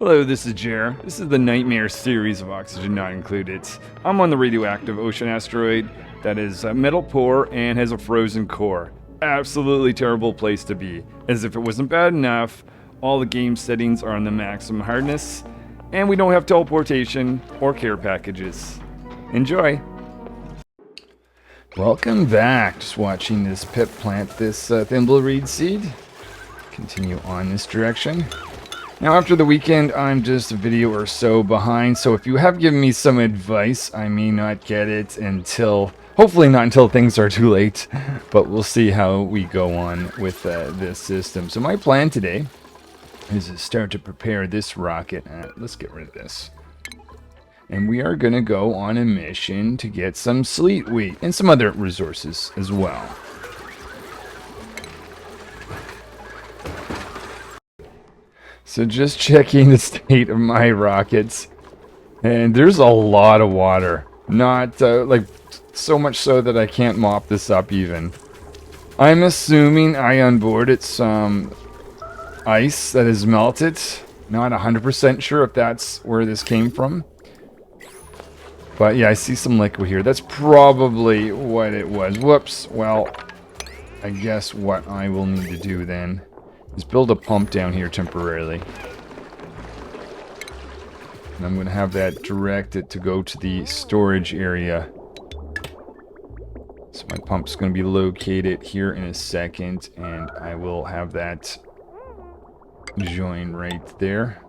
Hello, this is Jer. This is the Nightmare series of Oxygen Not Included. I'm on the radioactive ocean asteroid that is metal poor and has a frozen core. Absolutely terrible place to be. As if it wasn't bad enough, all the game settings are on the maximum hardness, and we don't have teleportation or care packages. Enjoy! Welcome back. Just watching this pip plant this thimbleweed seed. Continue on this direction. Now, after the weekend, I'm just a video or so behind, so if you have given me some advice, I may not get it until, hopefully not until things are too late, but we'll see how we go on with this system. So my plan today is to start to prepare this rocket. Let's get rid of this. And we are going to go on a mission to get some Sleet Wheat and some other resources as well. So just checking the state of my rockets, and there's a lot of water. Not like so much so that I can't mop this up even. I'm assuming I onboarded some ice that is melted. Not 100% sure if that's where this came from. But yeah, I see some liquid here. That's probably what it was. Whoops. Well, I guess what I will need to do then is build a pump down here temporarily. And I'm going to have that directed to go to the storage area. So my pump's going to be located here in a second, and I will have that join right there.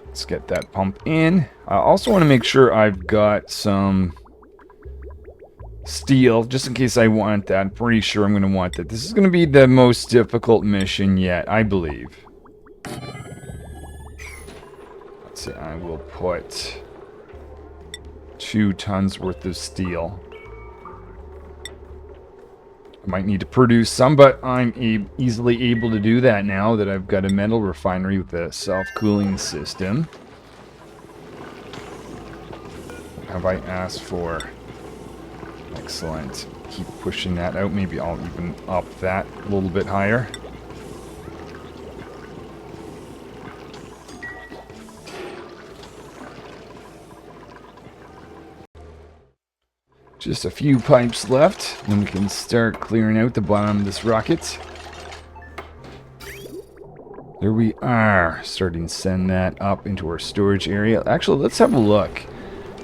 Let's get that pump in. I also want to make sure I've got some steel, just in case I want that. I'm pretty sure I'm going to want that. This is going to be the most difficult mission yet, I believe. Let's see, I will put 2 tons worth of steel. I might need to produce some, but I'm easily able to do that now that I've got a metal refinery with a self-cooling system. What have I asked for? Excellent. Keep pushing that out. Maybe I'll even up that a little bit higher. Just a few pipes left, and we can start clearing out the bottom of this rocket. There we are, starting to send that up into our storage area. Actually, let's have a look.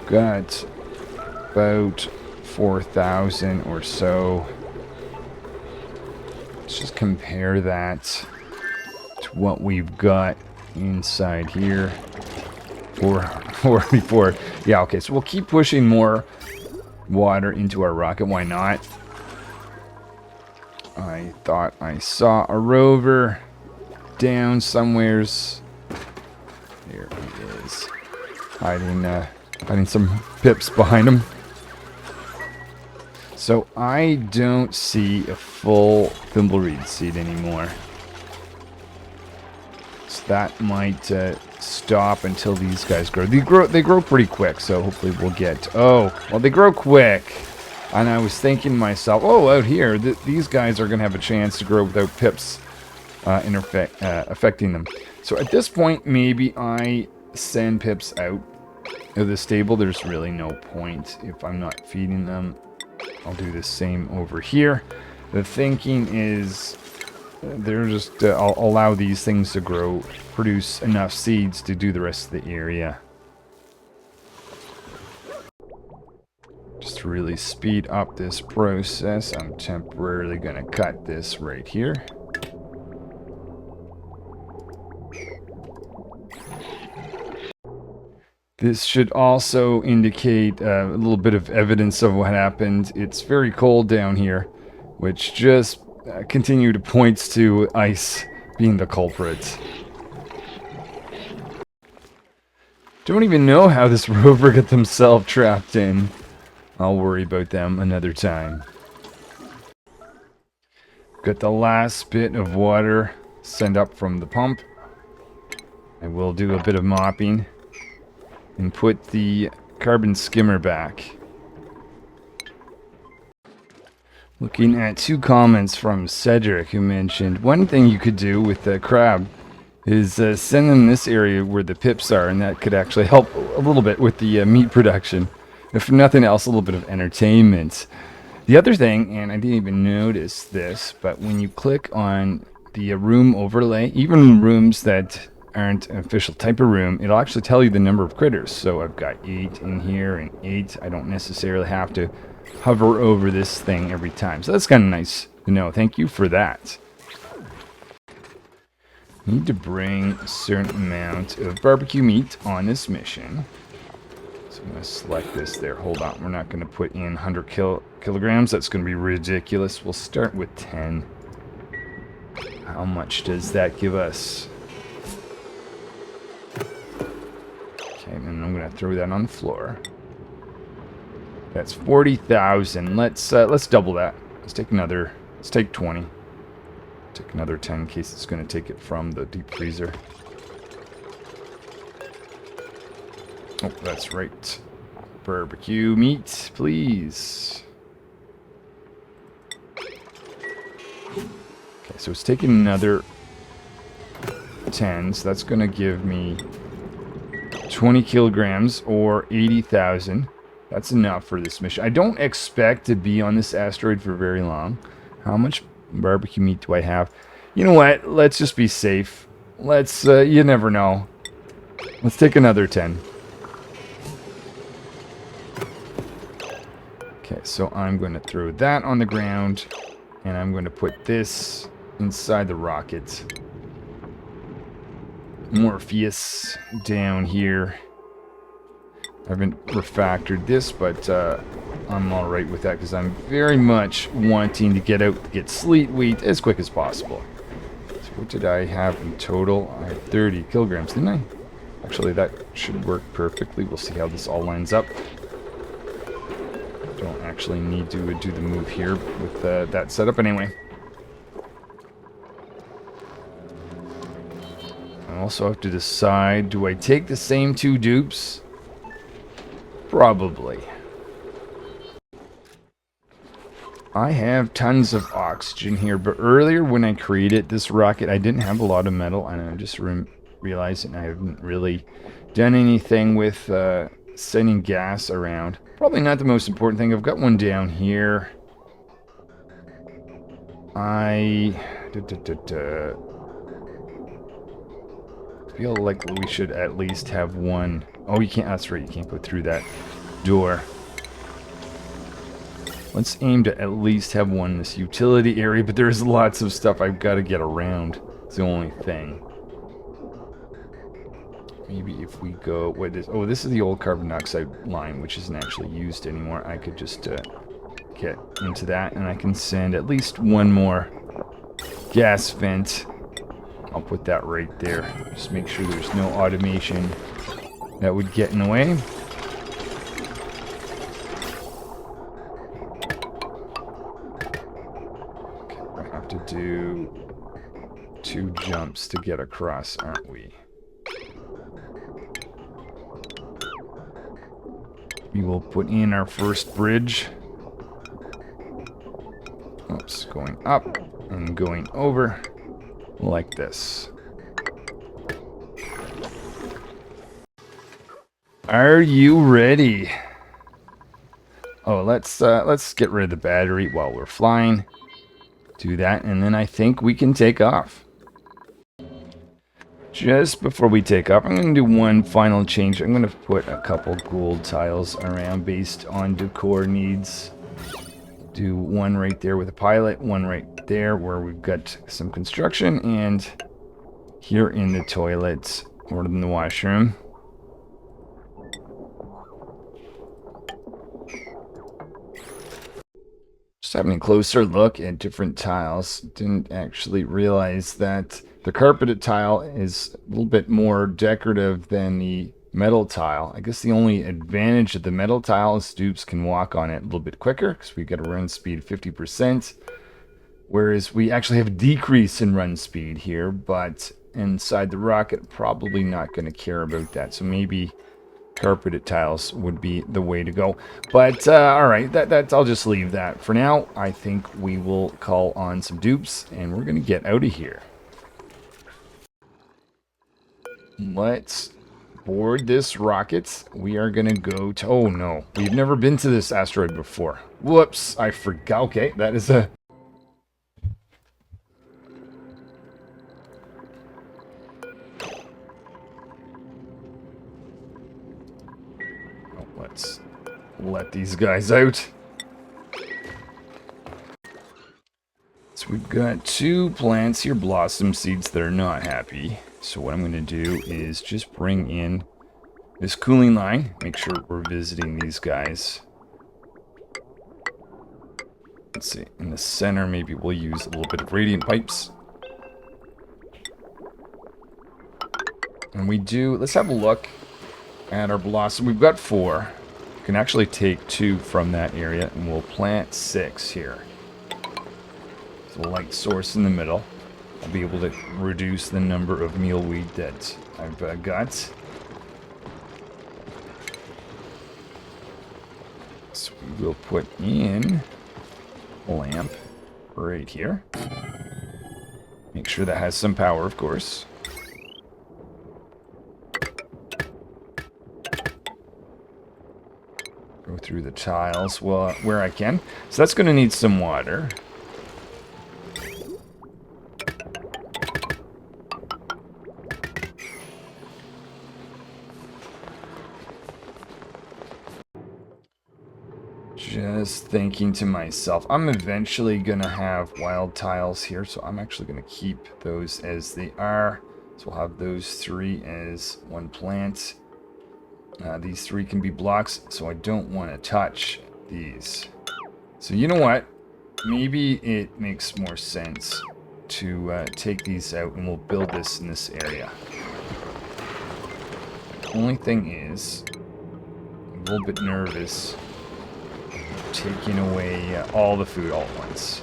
Got about 4,000 or so. Let's just compare that to what we've got inside here. 444. Yeah, okay, so we'll keep pushing more water into our rocket. Why not? I thought I saw a rover down somewheres. There he is, hiding some pips behind him. So I don't see a full thimbleweed seed anymore. So that might stop until these guys grow. They grow pretty quick, so hopefully we'll get... Oh, well, they grow quick. And I was thinking to myself, oh, out here, these guys are going to have a chance to grow without pips affecting them. So at this point, maybe I send pips out of the stable. There's really no point if I'm not feeding them. I'll do the same over here. The thinking is they're just I'll allow these things to grow, produce enough seeds to do the rest of the area. Just to really speed up this process, I'm temporarily going to cut this right here. This should also indicate a little bit of evidence of what happened. It's very cold down here, which just continue to points to ice being the culprit. Don't even know how this rover got themselves trapped in. I'll worry about them another time. Got the last bit of water sent up from the pump. I will do a bit of mopping and put the carbon skimmer back. Looking at two comments from Cedric, who mentioned one thing you could do with the crab is send them this area where the pips are, and that could actually help a little bit with the meat production. If nothing else, a little bit of entertainment. The other thing, and I didn't even notice this, but when you click on the room overlay, even rooms that aren't an official type of room, it'll actually tell you the number of critters. So I've got 8 in here and 8. I don't necessarily have to hover over this thing every time. So that's kind of nice to know. Thank you for that. Need to bring a certain amount of barbecue meat on this mission. So I'm going to select this there. Hold on. We're not going to put in 100 kilograms. That's going to be ridiculous. We'll start with 10. How much does that give us? Okay, and I'm going to throw that on the floor. That's 40,000. Let's double that. Let's take 20. Take another 10 in case it's going to take it from the deep freezer. Oh, that's right. Barbecue meat, please. Okay, so it's taking another 10, so that's going to give me 20 kilograms or 80,000. That's enough for this mission. I don't expect to be on this asteroid for very long. How much barbecue meat do I have? You know what? Let's just be safe. Let's, you never know. Let's take another 10. Okay, so I'm going to throw that on the ground, and I'm going to put this inside the rocket. Morpheus down here. I haven't refactored this, but I'm alright with that because I'm very much wanting to get out to get Sleet Wheat as quick as possible. So what did I have in total? I had 30 kilograms, didn't I? Actually, that should work perfectly. We'll see how this all lines up. Don't actually need to do the move here with that setup anyway. I also have to decide, do I take the same 2 dupes? Probably. I have tons of oxygen here, but earlier when I created this rocket, I didn't have a lot of metal, and I just realized I haven't really done anything with sending gas around. Probably not the most important thing. I've got one down here. I feel like we should at least have one. Oh, you can't. That's right. You can't go through that door. Let's aim to at least have one in this utility area, but there's lots of stuff I've got to get around. It's the only thing. Maybe if we go... What is... Oh, this is the old carbon dioxide line, which isn't actually used anymore. I could just get into that, and I can send at least one more gas vent. I'll put that right there. Just make sure there's no automation that would get in the way. Okay, we have to do 2 jumps to get across, aren't we? We will put in our first bridge. Oops, going up and going over like this. Are you ready? Oh, let's get rid of the battery while we're flying. Do that, and then I think we can take off. Just before we take off, I'm going to do one final change. I'm going to put a couple gold tiles around based on decor needs. Do one right there with a pilot, one right there where we've got some construction, and here in the toilet or in the washroom. Just having a closer look at different tiles. Didn't actually realize that the carpeted tile is a little bit more decorative than the metal tile. I guess the only advantage of the metal tile is dupes can walk on it a little bit quicker because we get a run speed of 50%. Whereas we actually have a decrease in run speed here, but inside the rocket, probably not going to care about that. So maybe carpeted tiles would be the way to go. But, alright, that's I'll just leave that. For now, I think we will call on some dupes, and we're going to get out of here. Let's board this rocket. We are going to go to... Oh, no. We've never been to this asteroid before. Whoops, I forgot. Okay, that is a... Let's let these guys out. So we've got 2 plants here, blossom seeds, that are not happy. So what I'm going to do is just bring in this cooling line. Make sure we're visiting these guys. Let's see, in the center maybe we'll use a little bit of radiant pipes. And we do, let's have a look at our blossom. We've got 4. We can actually take 2 from that area, and we'll plant 6 here. So a light source in the middle. I'll be able to reduce the number of mealweed that I've got. So we will put in a lamp right here. Make sure that has some power, of course. Go through the tiles where I can. So that's going to need some water. Just thinking to myself, I'm eventually going to have wild tiles here, so I'm actually going to keep those as they are. So we'll have those 3 as 1 plant. These 3 can be blocks, so I don't want to touch these. So you know what? Maybe it makes more sense to take these out, and we'll build this in this area. Only thing is, I'm a little bit nervous taking away all the food all at once.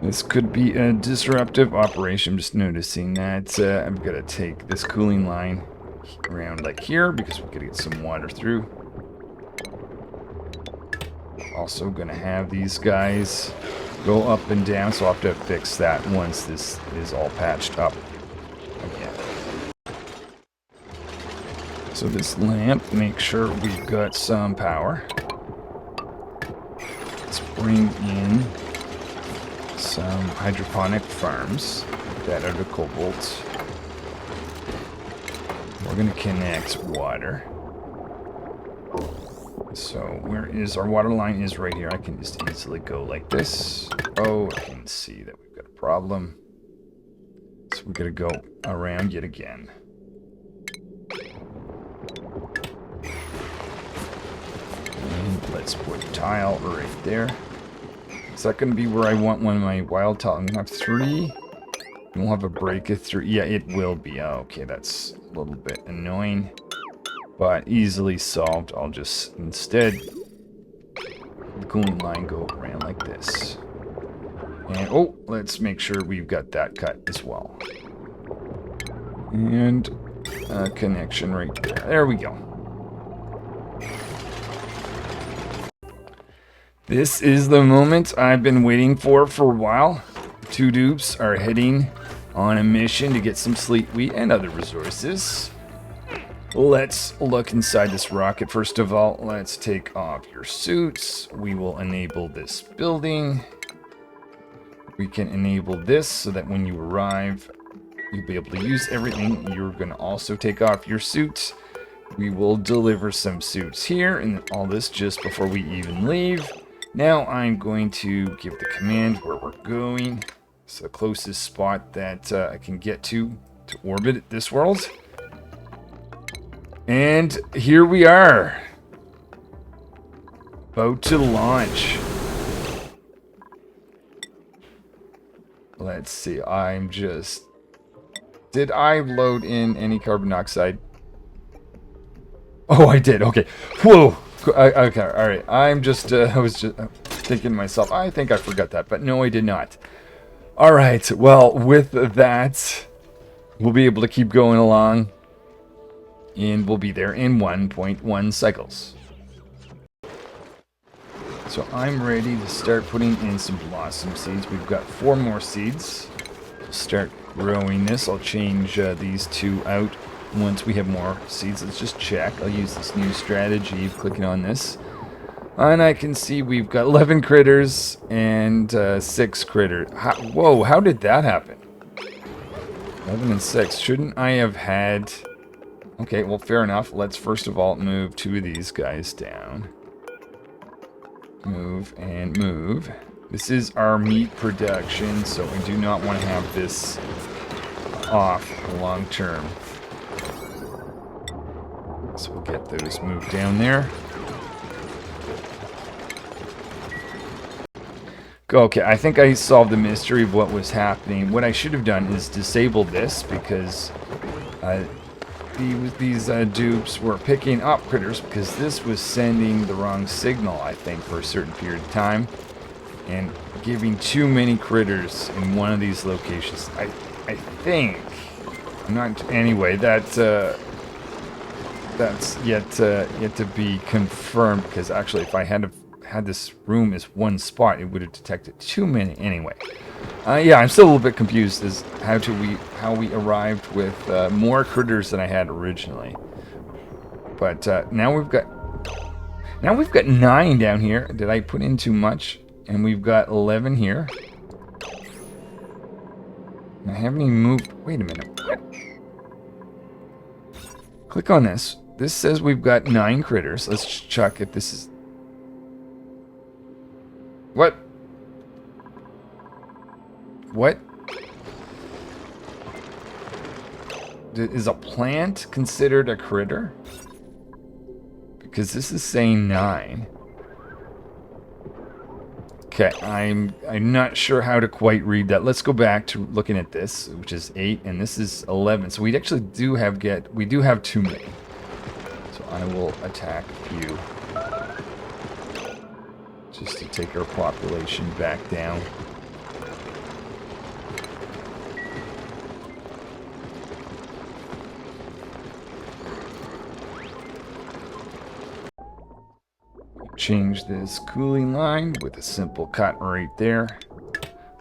This could be a disruptive operation. I'm just noticing that I've got to take this cooling line around like here because we've got to get some water through. Also going to have these guys go up and down, so I'll have to fix that once this is all patched up again. So this lamp, make sure we've got some power. Let's bring in some hydroponic farms. Get that out of cobalt. We're going to connect water. So where is our water line? Is right here. I can just easily go like this. Oh, I can see that we've got a problem. So we're going to go around yet again. And let's put a tile right there. Is that going to be where I want one of my wild tiles? I'm going to have 3. We'll have a break of 3. Yeah, it will be. Oh, okay, that's a little bit annoying, but easily solved. I'll just instead the cooling line go around like this. And oh, let's make sure we've got that cut as well. And a connection right there. There we go. This is the moment I've been waiting for a while. 2 dupes are heading on a mission to get some sleet wheat and other resources. Let's look inside this rocket. First of all, let's take off your suits. We will enable this building. We can enable this so that when you arrive, you'll be able to use everything. You're going to also take off your suits. We will deliver some suits here, and all this just before we even leave. Now I'm going to give the command where we're going. It's the closest spot that I can get to orbit this world. And here we are. About to launch. Let's see, I'm just... Did I load in any carbon dioxide? Oh, I did, okay. Whoa! Okay, alright. I'm just, I was just thinking to myself, I think I forgot that, but no, I did not. Alright, well, with that, we'll be able to keep going along. And we'll be there in 1.1 cycles. So I'm ready to start putting in some blossom seeds. We've got 4 more seeds. Start growing this. I'll change these 2 out once we have more seeds. Let's just check. I'll use this new strategy of clicking on this. And I can see we've got 11 critters and 6 critters. Whoa, how did that happen? 11 and 6. Shouldn't I have had... Okay, well, fair enough. Let's first of all move 2 of these guys down. Move and move. This is our meat production, so I do not want to have this off long term. So we'll get those moved down there. Okay, I think I solved the mystery of what was happening. What I should have done is disabled this because these dupes were picking up critters because this was sending the wrong signal, I think, for a certain period of time. And giving too many critters in one of these locations. I think, I'm not, anyway, that's yet to be confirmed, because actually if I had this room as one spot, it would have detected too many anyway. Yeah, I'm still a little bit confused as how we arrived with more critters than I had originally. But now we've got 9 down here. Did I put in too much? And we've got 11 here. I haven't even moved. Wait a minute. What? Click on this. This says we've got 9 critters. Let's check if this is... What? What? Is a plant considered a critter? Because this is saying 9. Okay, I'm not sure how to quite read that. Let's go back to looking at this, which is 8, and this is 11. So we actually do have too many. So I will attack you, just to take our population back down. Change this cooling line with a simple cut right there.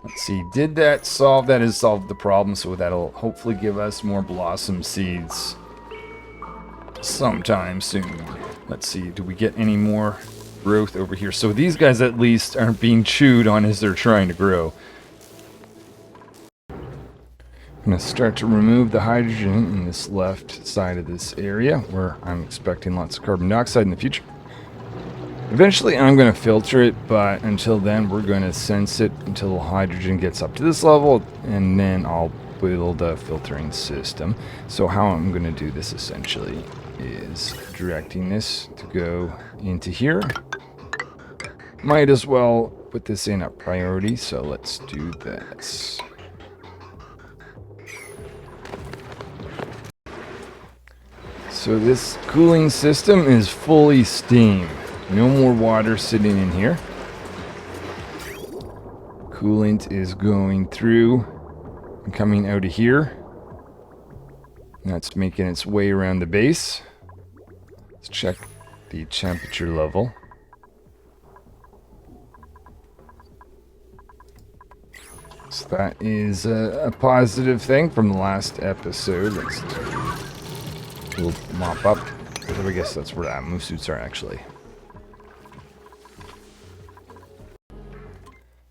Let's see, did that solve? That has solved the problem, so that'll hopefully give us more blossom seeds sometime soon. Let's see, do we get any more growth over here? So these guys at least aren't being chewed on as they're trying to grow. I'm going to start to remove the hydrogen in this left side of this area where I'm expecting lots of carbon dioxide in the future. Eventually I'm going to filter it, but until then we're going to sense it until hydrogen gets up to this level, and then I'll build a filtering system. So how I'm going to do this essentially is directing this to go into here. Might as well put this in at priority, so let's do this. So this cooling system is fully steam. No more water sitting in here. Coolant is going through and coming out of here. That's making its way around the base. Let's check the temperature level. So that is a positive thing from the last episode. Let's do a little mop up. I guess that's where that move suits are actually.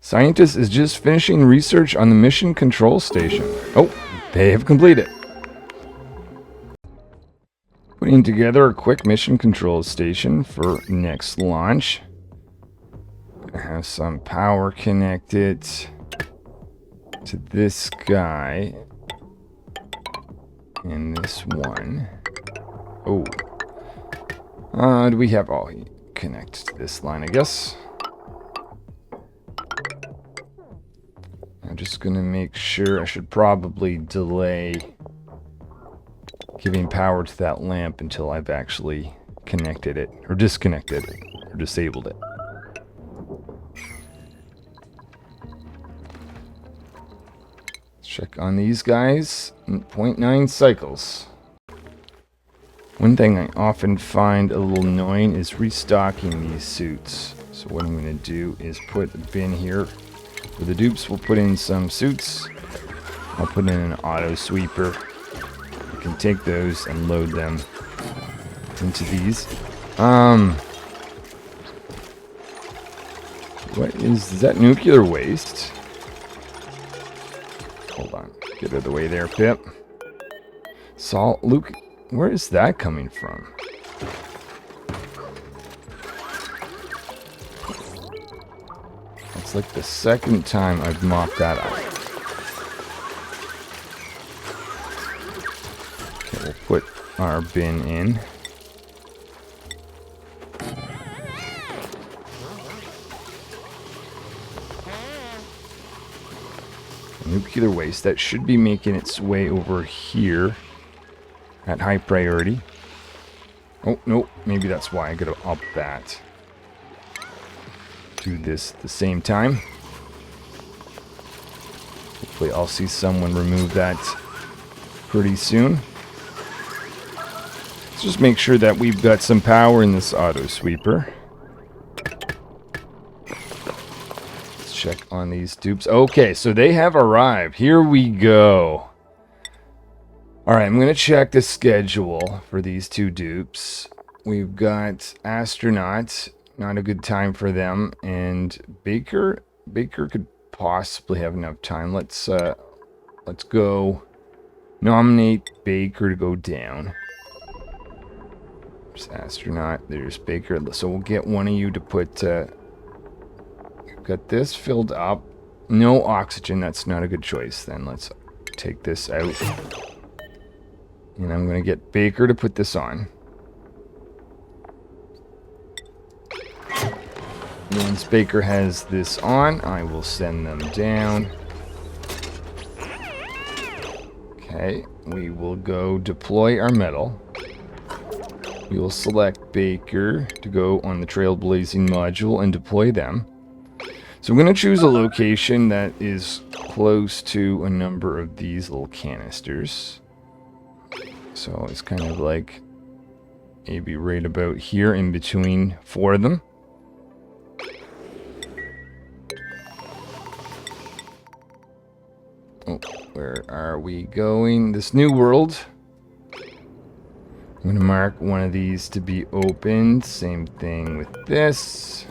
Scientist is just finishing research on the mission control station. Oh, they have completed. Putting together a quick mission control station for next launch. I have some power connected to this guy and this one. Oh. Do we have... Oh, connect to this line, I guess. I'm just going to make sure. I should probably delay giving power to that lamp until I've actually connected it, or disconnected it, or disabled it. Let's check on these guys. 0.9 cycles. One thing I often find a little annoying is restocking these suits. So what I'm going to do is put a bin here for the dupes. We'll put in some suits. I'll put in an auto sweeper. You can take those and load them into these. What is that? Nuclear waste? Hold on. Get out of the way there, Pip. Salt. Luke, where is that coming from? It's like the second time I've mopped that up. Okay, we'll put our bin in. Nuclear waste, that should be making its way over here at high priority. Oh, no, maybe that's why I gotta up that. Do this at the same time. Hopefully I'll see someone remove that pretty soon. Let's just make sure that we've got some power in this auto sweeper. Check on these dupes. Okay, so they have arrived. Here we go. Alright, I'm going to check the schedule for these two dupes. We've got Astronaut. Not a good time for them. And Baker. Baker could possibly have enough time. Let's go nominate Baker to go down. There's Astronaut. There's Baker. So we'll get one of you to put... got this filled up. No oxygen. That's not a good choice. Then let's take this out. And I'm going to get Baker to put this on. Once Baker has this on, I will send them down. Okay. We will go deploy our metal. We will select Baker to go on the Trailblazing module and deploy them. So I'm going to choose a location that is close to a number of these little canisters. So it's kind of like maybe right about here in between four of them. Oh, where are we going? This new world. I'm going to mark one of these to be opened. Same thing with this.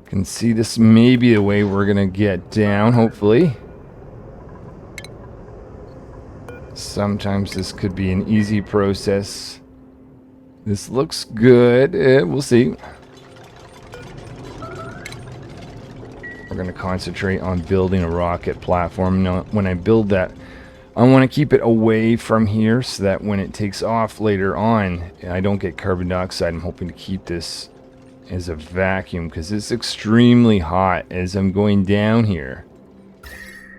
Can see this may be the way we're gonna get down, hopefully. Sometimes this could be an easy process. This looks good. We'll see. We're gonna concentrate on building a rocket platform. Now, when I build that, I want to keep it away from here so that when it takes off later on, I don't get carbon dioxide. I'm hoping to keep this as a vacuum because it's extremely hot as I'm going down here.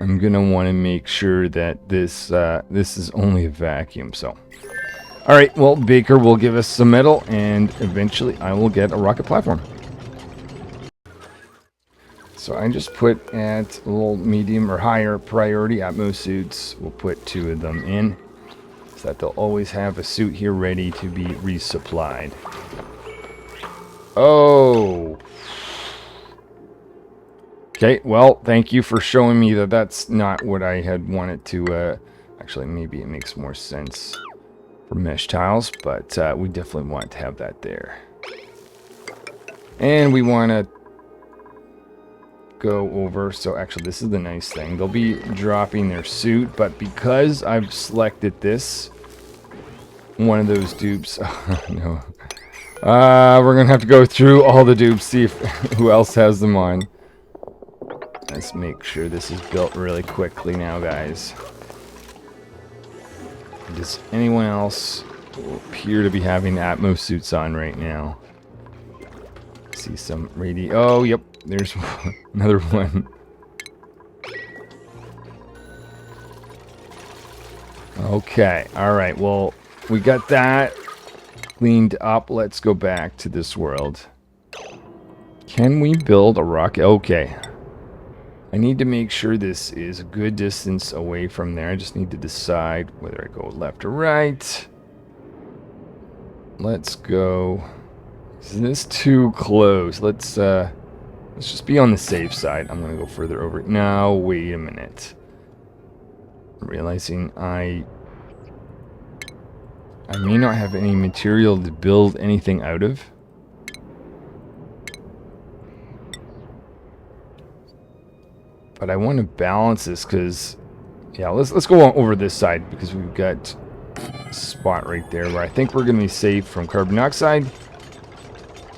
I'm gonna want to make sure that this is only a vacuum. So, all right. Well, Baker will give us some metal, and eventually I will get a rocket platform. So I just put at a little medium or higher priority Atmos suits. We'll put 2 of them in, so that they'll always have a suit here ready to be resupplied. Oh. Okay, well, thank you for showing me that that's not what I had wanted to... actually, maybe it makes more sense for mesh tiles, but we definitely want to have that there. And we want to go over... So, actually, this is the nice thing. They'll be dropping their suit, but because I've selected this, one of those dupes... Oh, no. We're going to have to go through all the dupes, see if, who else has them on. Let's make sure this is built really quickly now, guys. Does anyone else appear to be having Atmos suits on right now? See some oh, yep, there's another one. Okay, alright, well, we got that cleaned up. Let's go back to this world. Can we build a rocket? Okay. I need to make sure this is a good distance away from there. I just need to decide whether I go left or right. let's go. Is this too close? Let's just be on the safe side. I'm gonna go further over. Now, wait a minute. I'm realizing I may not have any material to build anything out of. But I want to balance this because, yeah, let's go over this side because we've got a spot right there where I think we're going to be safe from carbon dioxide,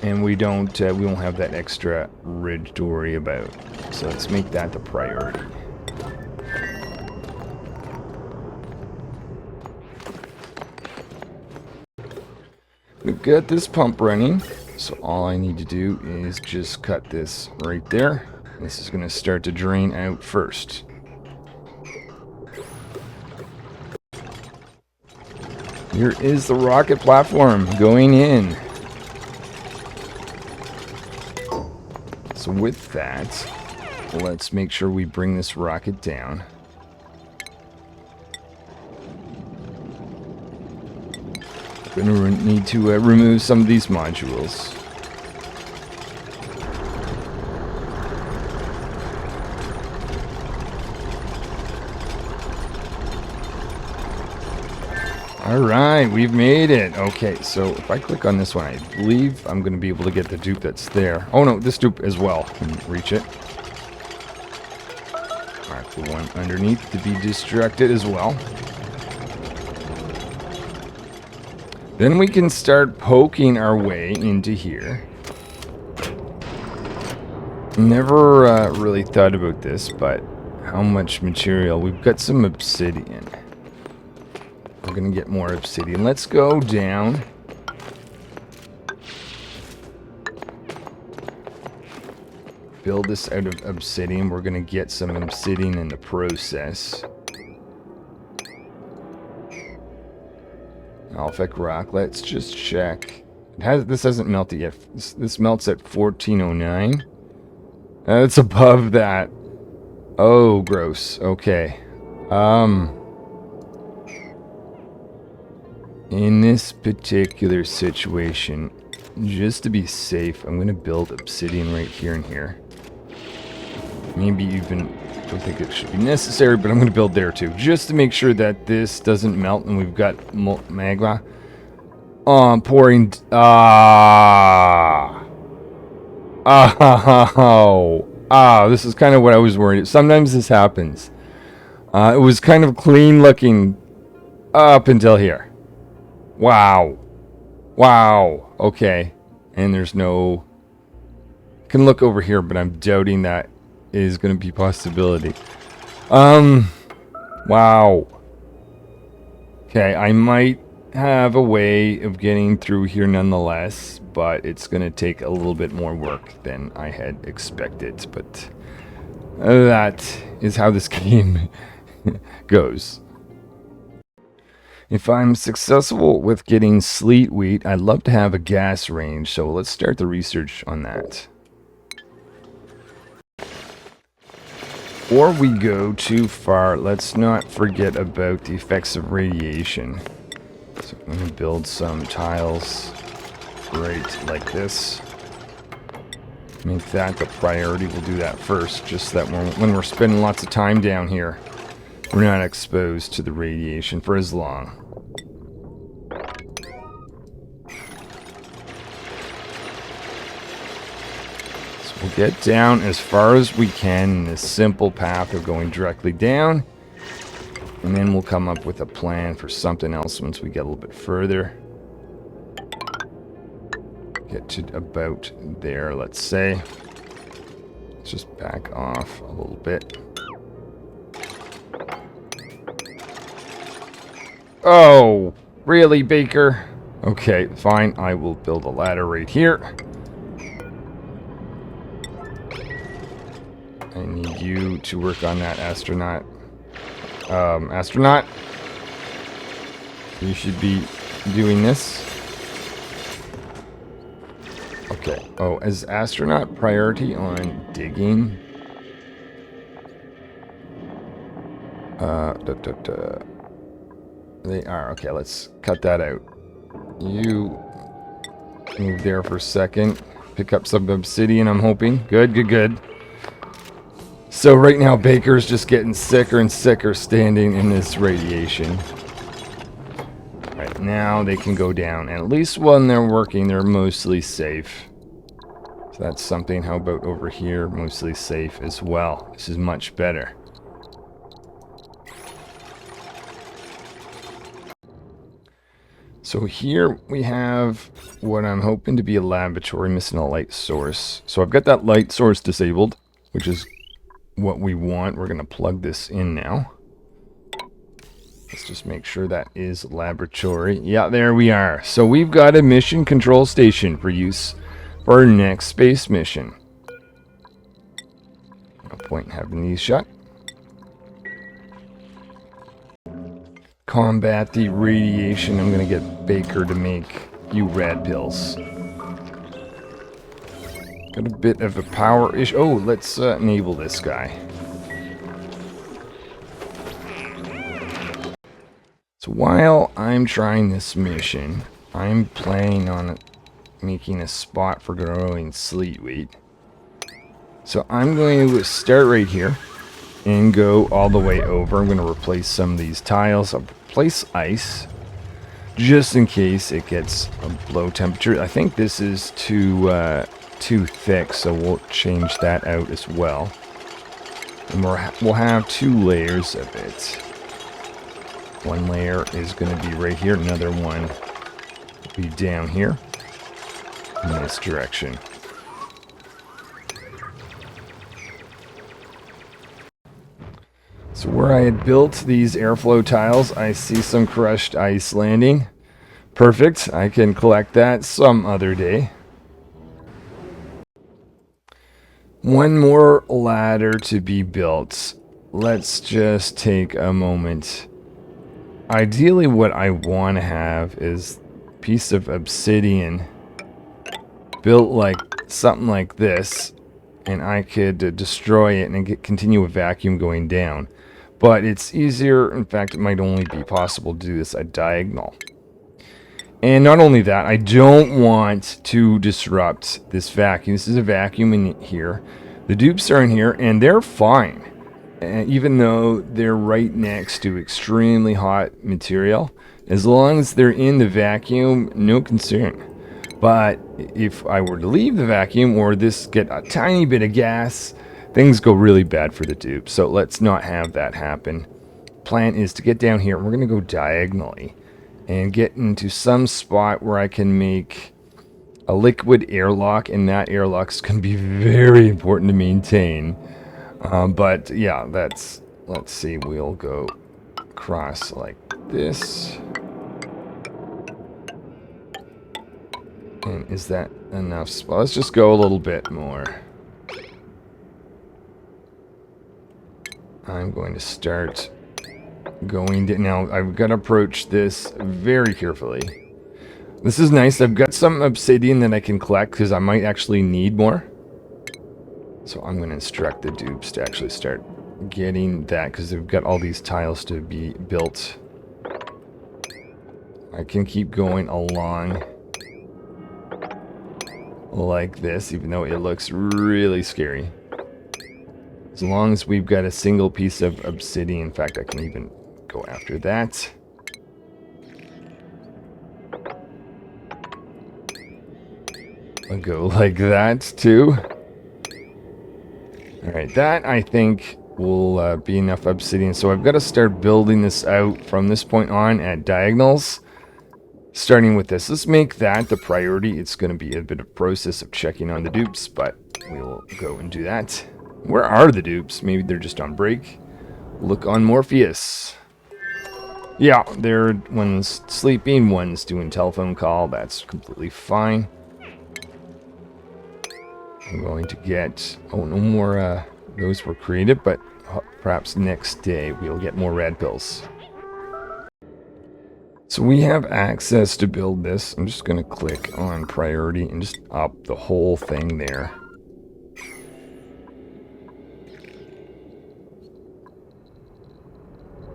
and we won't have that extra ridge to worry about. So let's make that the priority. We've got this pump running, so all I need to do is just cut this right there. This is going to start to drain out first. Here is the rocket platform going in. So with that, let's make sure we bring this rocket down. We're going to need to remove some of these modules. Alright, we've made it. Okay, so if I click on this one, I believe I'm going to be able to get the dupe that's there. Oh no, this dupe as well can reach it. Alright, the one underneath to be destructed as well. Then we can start poking our way into here. Never really thought about this, but how much material? We've got some obsidian. We're going to get more obsidian. Let's go down. Build this out of obsidian. We're going to get some obsidian in the process. Alphic rock. Let's just check. This hasn't melted yet. This melts at 1409. It's above that. Oh, gross. Okay. In this particular situation, just to be safe, I'm going to build obsidian right here and here. Maybe even, don't think it should be necessary, but I'm going to build there too. Just to make sure that this doesn't melt and we've got magma. Oh, I'm pouring. This is kind of what I was worried. Sometimes this happens. It was kind of clean looking up until here. Wow. Wow. Okay. And there's no... Can look over here, but I'm doubting that is going to be a possibility. Wow. Okay, I might have a way of getting through here nonetheless, but it's going to take a little bit more work than I had expected. But that is how this game goes. If I'm successful with getting Sleet Wheat, I'd love to have a gas range, so let's start the research on that. Before we go too far, let's not forget about the effects of radiation. So I'm going to build some tiles right like this. Make that the priority. We'll do that first, just so that when we're spending lots of time down here, we're not exposed to the radiation for as long. So we'll get down as far as we can in this simple path of going directly down. And then we'll come up with a plan for something else once we get a little bit further. Get to about there, let's say. Let's just back off a little bit. Oh, really, Baker? Okay, fine. I will build a ladder right here. I need you to work on that astronaut. Astronaut? You should be doing this. Okay. Oh, is astronaut priority on digging? They are. Okay, let's cut that out. You Move there for a second. Pick up some obsidian, I'm hoping. Good, good, good. So right now, Baker's just getting sicker and sicker standing in this radiation. Right now, they can go down. And at least when they're working, they're mostly safe. So that's something. How about over here? Mostly safe as well. This is much better. So here we have what I'm hoping to be a laboratory, missing a light source. So I've got that light source disabled, which is what we want. We're going to plug this in now. Let's just make sure that is laboratory. Yeah, there we are. So we've got a mission control station for use for our next space mission. No point in having these shut. Combat the radiation. I'm going to get Baker to make a few rad pills. Got a bit of a power issue. Oh, let's enable this guy. So while I'm trying this mission, I'm planning on making a spot for growing sleet wheat. So I'm going to start right here and go all the way over. I'm going to replace some of these tiles. I'll place ice just in case it gets a low temperature. I think this is too thick, so we'll change that out as well. And we'll have 2 layers of it. One layer is going to be right here. Another one will be down here in this direction. So where I had built these airflow tiles, I see some crushed ice landing. Perfect. I can collect that some other day. One more ladder to be built. Let's just take a moment. Ideally, what I want to have is a piece of obsidian built like something like this, and I could destroy it and continue a vacuum going down. But it's easier, in fact, it might only be possible to do this at diagonal. And not only that, I don't want to disrupt this vacuum. This is a vacuum in here. The dupes are in here, and they're fine. Even though they're right next to extremely hot material. As long as they're in the vacuum, no concern. But if I were to leave the vacuum, or this get a tiny bit of gas, things go really bad for the dupe. So let's not have that happen. Plan is to get down here. We're going to go diagonally and get into some spot where I can make a liquid airlock, and that airlock is going to be very important to maintain. But yeah, let's see, we'll go across like this. And is that enough spot? Let's just go a little bit more. I'm going to start going down. Now, I've got to approach this very carefully. This is nice. I've got some obsidian that I can collect because I might actually need more. So I'm going to instruct the dupes to actually start getting that because they've got all these tiles to be built. I can keep going along like this, even though it looks really scary. As long as we've got a single piece of obsidian. In fact, I can even go after that. I'll go like that too. Alright, that I think will be enough obsidian. So I've got to start building this out from this point on at diagonals. Starting with this. Let's make that the priority. It's going to be a bit of a process of checking on the dupes, but we'll go and do that. Where are the dupes? Maybe they're just on break. Look on Morpheus. Yeah, they're one's sleeping, one's doing telephone call. That's completely fine. I'm going to get... Oh, no more... those were created, but perhaps next day we'll get more rad pills. So we have access to build this. I'm just going to click on priority and just up the whole thing there.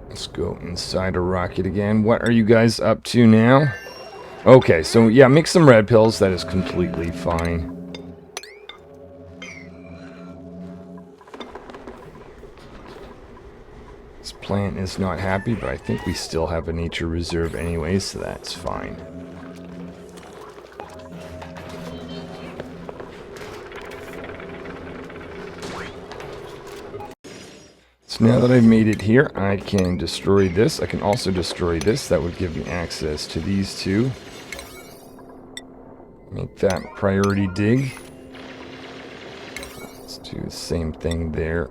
Let's go inside a rocket again. What are you guys up to now? Okay, so yeah, make some red pills. That is completely fine. This plant is not happy, but I think we still have a nature reserve anyway, so that's fine. So now that I've made it here, I can destroy this. I can also destroy this. That would give me access to these two. Make that priority dig. Let's do the same thing there.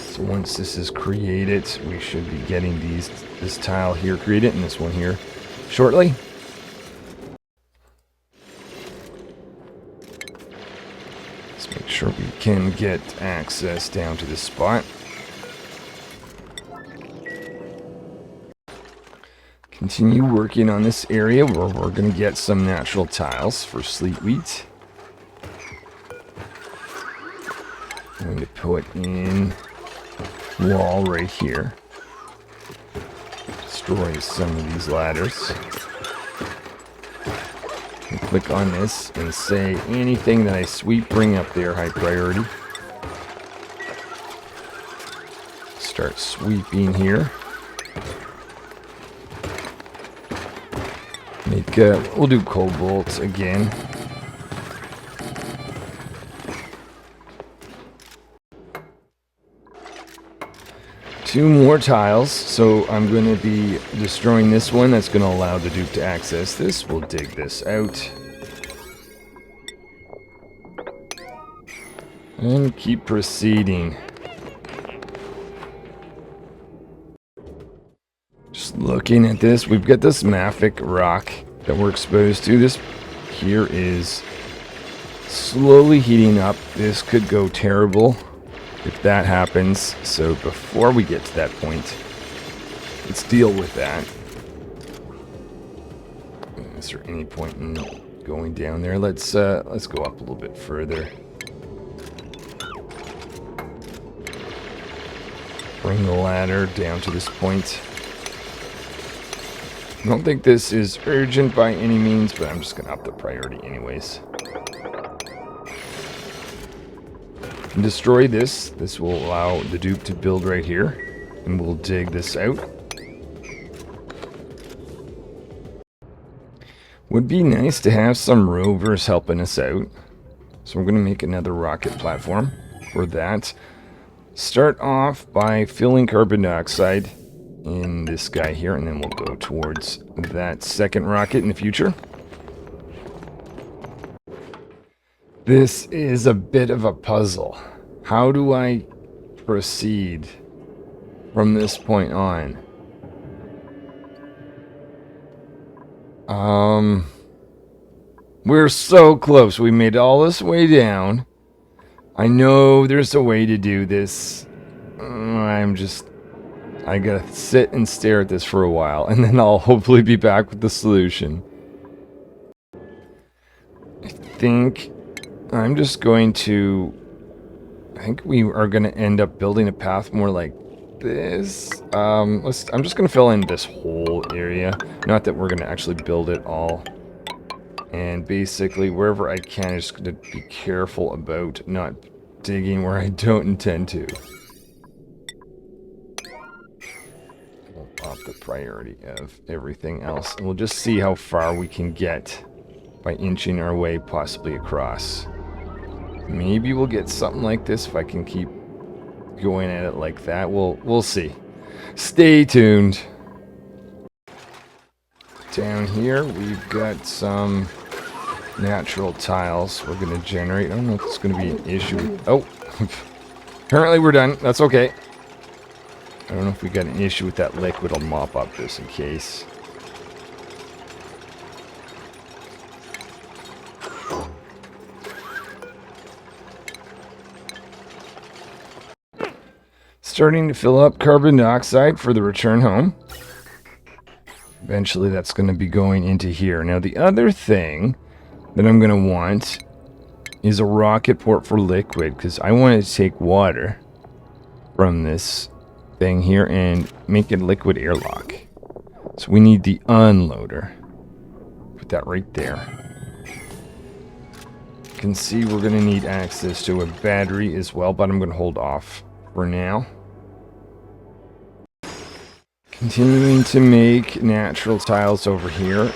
So once this is created, we should be getting this tile here created and this one here shortly. Let's make sure we can get access down to this spot. Continue working on this area where we're going to get some natural tiles for Sleet Wheat. I'm going to put in wall right here. Destroy some of these ladders. And click on this and say anything that I sweep, bring up there, high priority. Start sweeping here. Make we'll do cobalt again. Two more tiles, so I'm going to be destroying this one. That's going to allow the dupe to access this. We'll dig this out. And keep proceeding. Just looking at this, we've got this mafic rock that we're exposed to. This here is slowly heating up. This could go terrible if that happens. So before we get to that point, let's deal with that. Is there any point in going down there? Let's go up a little bit further. Bring the ladder down to this point. I don't think this is urgent by any means, but I'm just going to up the priority anyways. And destroy this. This will allow the dupe to build right here. And we'll dig this out. Would be nice to have some rovers helping us out. So we're going to make another rocket platform for that. Start off by filling carbon dioxide in this guy here, and then we'll go towards that second rocket in the future. This is a bit of a puzzle. How do I proceed from this point on? We're so close. We made all this way down. I know there's a way to do this. I gotta sit and stare at this for a while, and then I'll hopefully be back with the solution. I think I'm just going to... I think we are going to end up building a path more like this. I'm just going to fill in this whole area. Not that we're going to actually build it all. And basically, wherever I can, I'm just going to be careful about not digging where I don't intend to. We'll up the priority of everything else. And we'll just see how far we can get by inching our way possibly across. Maybe we'll get something like this if I can keep going at it like that. We'll see. Stay tuned. Down here, we've got some natural tiles we're going to generate. I don't know if it's going to be an issue. Oh, apparently we're done. That's okay. I don't know if we got an issue with that liquid. I'll mop up this in case. Starting to fill up carbon dioxide for the return home. Eventually that's going to be going into here. Now the other thing that I'm going to want is a rocket port for liquid, because I want to take water from this thing here and make it liquid airlock. So we need the unloader. Put that right there. You can see we're going to need access to a battery as well, but I'm going to hold off for now. Continuing to make natural tiles over here.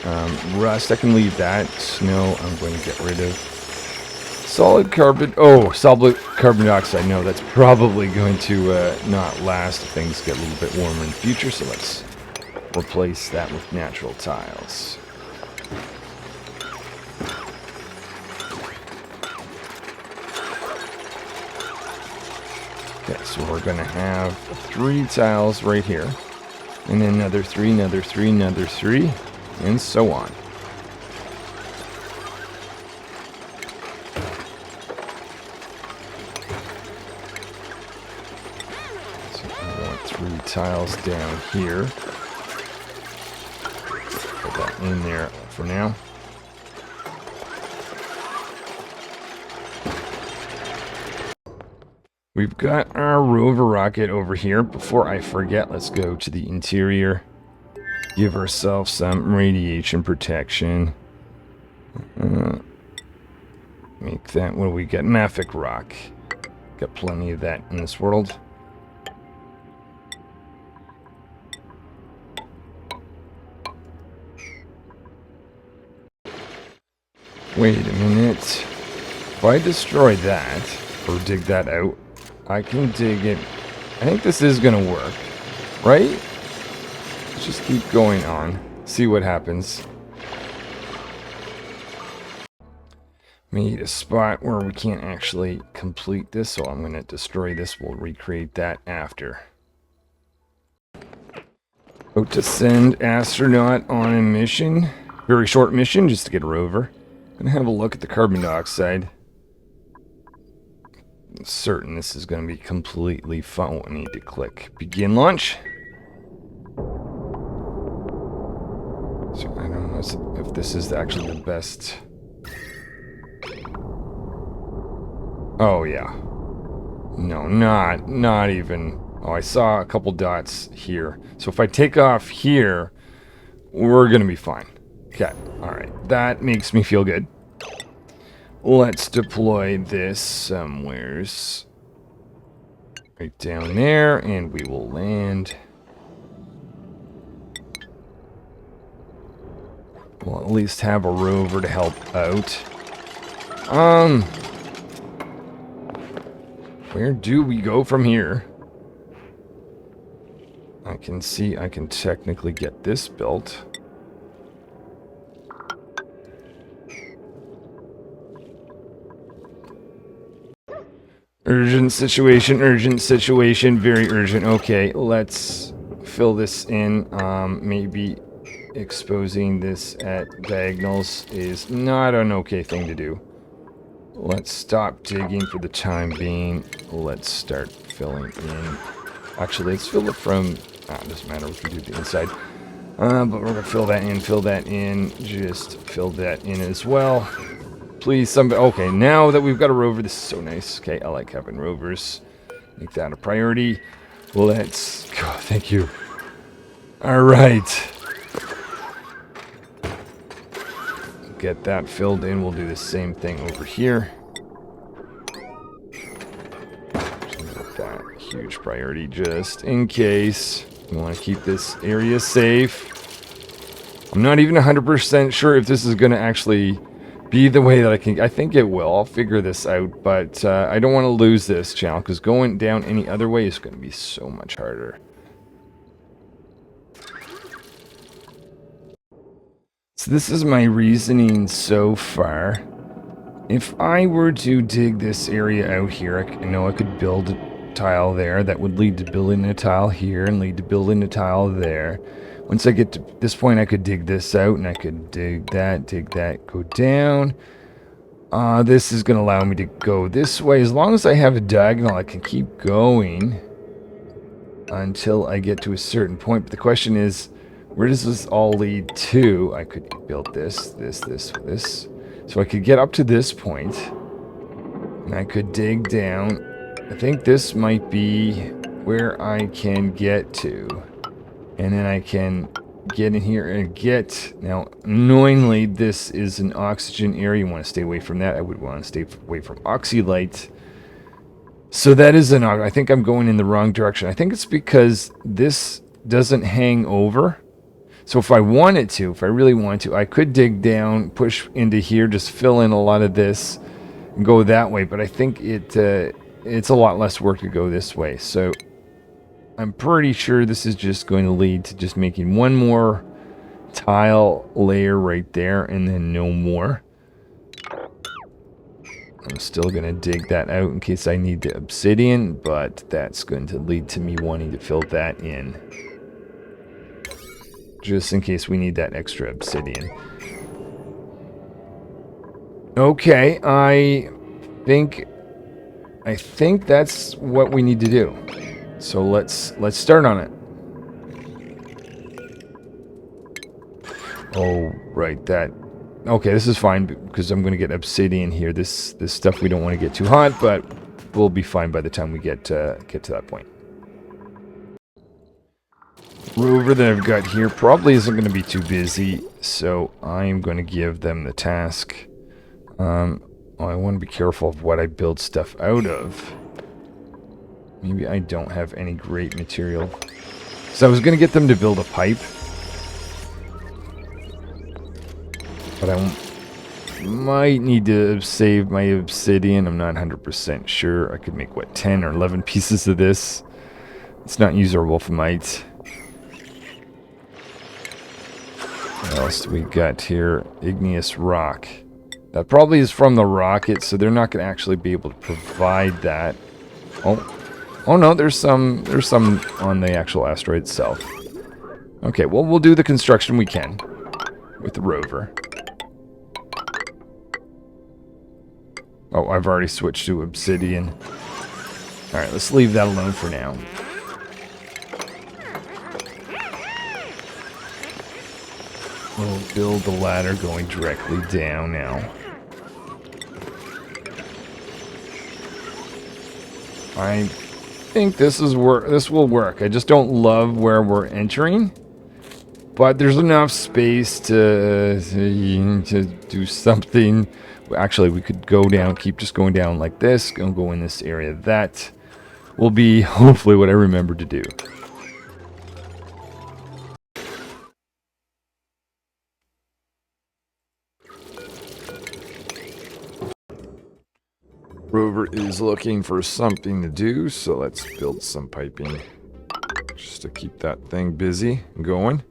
Rust, I can leave that. Snow, I'm going to get rid of. Solid carbon, solid carbon dioxide. No, that's probably going to not last if things get a little bit warmer in the future. So let's replace that with natural tiles. Okay, so we're going to have 3 tiles right here. And then another 3, another 3, another 3, and so on. So I want 3 tiles down here. Put that in there for now. We've got our rover rocket over here. Before I forget, let's go to the interior. Give ourselves some radiation protection. Make that, what do we get? Mafic rock. Got plenty of that in this world. Wait a minute. If I destroy that, or dig that out, I can dig it. I think this is going to work, right? Let's just keep going on. See what happens. Made a spot where we can't actually complete this, so I'm going to destroy this. We'll recreate that after. About to send astronaut on a mission. Very short mission, just to get a rover. Going to have a look at the carbon dioxide. Certain this is going to be completely fun. I need to click begin launch. So I don't know if this is actually the best. Oh yeah. No, not even. Oh, I saw a couple dots here. So if I take off here, we're going to be fine. Okay. All right. That makes me feel good. Let's deploy this somewheres. Right down there, and we will land. We'll at least have a rover to help out. Where do we go from here? I can see I can technically get this built. Urgent situation, very urgent. Okay, let's fill this in. Maybe exposing this at diagonals is not an okay thing to do. Let's stop digging for the time being. Let's start filling in. Actually, let's fill it from... it doesn't matter, we can do the inside. But we're going to fill that in, just fill that in as well. Please, somebody... Okay, now that we've got a rover, this is so nice. Okay, I like having rovers. Make that a priority. Let's go. Thank you. All right. Get that filled in. We'll do the same thing over here. Make that a huge priority just in case. We want to keep this area safe. I'm not even 100% sure if this is going to actually... be the way that I can... I think it will. I'll figure this out, but I don't want to lose this channel, because going down any other way is going to be so much harder. So this is my reasoning so far. If I were to dig this area out here, I know I could build a tile there. That would lead to building a tile here and lead to building a tile there. Once I get to this point, I could dig this out, and I could dig that, go down. This is going to allow me to go this way. As long as I have a diagonal, I can keep going until I get to a certain point. But the question is, where does this all lead to? I could build this. So I could get up to this point, and I could dig down. I think this might be where I can get to. And then I can get in here and get... Now, annoyingly, this is an oxygen area. You want to stay away from that. I would want to stay away from oxylite. So that is an... I think I'm going in the wrong direction. I think it's because this doesn't hang over. So if I wanted to, if I really wanted to, I could dig down, push into here, just fill in a lot of this, and go that way. But I think it's a lot less work to go this way. So I'm pretty sure this is just going to lead to just making one more tile layer right there, and then no more. I'm still going to dig that out in case I need the obsidian, but that's going to lead to me wanting to fill that in. Just in case we need that extra obsidian. Okay, I think that's what we need to do. So let's start on it. Oh, right, that. Okay, this is fine because I'm going to get obsidian here. This stuff we don't want to get too hot, but we'll be fine by the time we get to that point. Rover that I've got here probably isn't going to be too busy, so I'm going to give them the task. I want to be careful of what I build stuff out of. Maybe I don't have any great material. So I was going to get them to build a pipe. But I might need to save my obsidian. I'm not 100% sure. I could make, what, 10 or 11 pieces of this. It's not use our wolfamite. What else do we got here? Igneous rock. That probably is from the rocket, so they're not going to actually be able to provide that. Oh no, there's some on the actual asteroid itself. Okay, well, we'll do the construction we can with the rover. Oh, I've already switched to obsidian. Alright, let's leave that alone for now. We'll build the ladder going directly down now. I think this will work. I just don't love where we're entering. But there's enough space to do something. Actually, we could go down, keep just going down like this, and go in this area. That will be hopefully what I remember to do. Rover is looking for something to do, so let's build some piping just to keep that thing busy and going.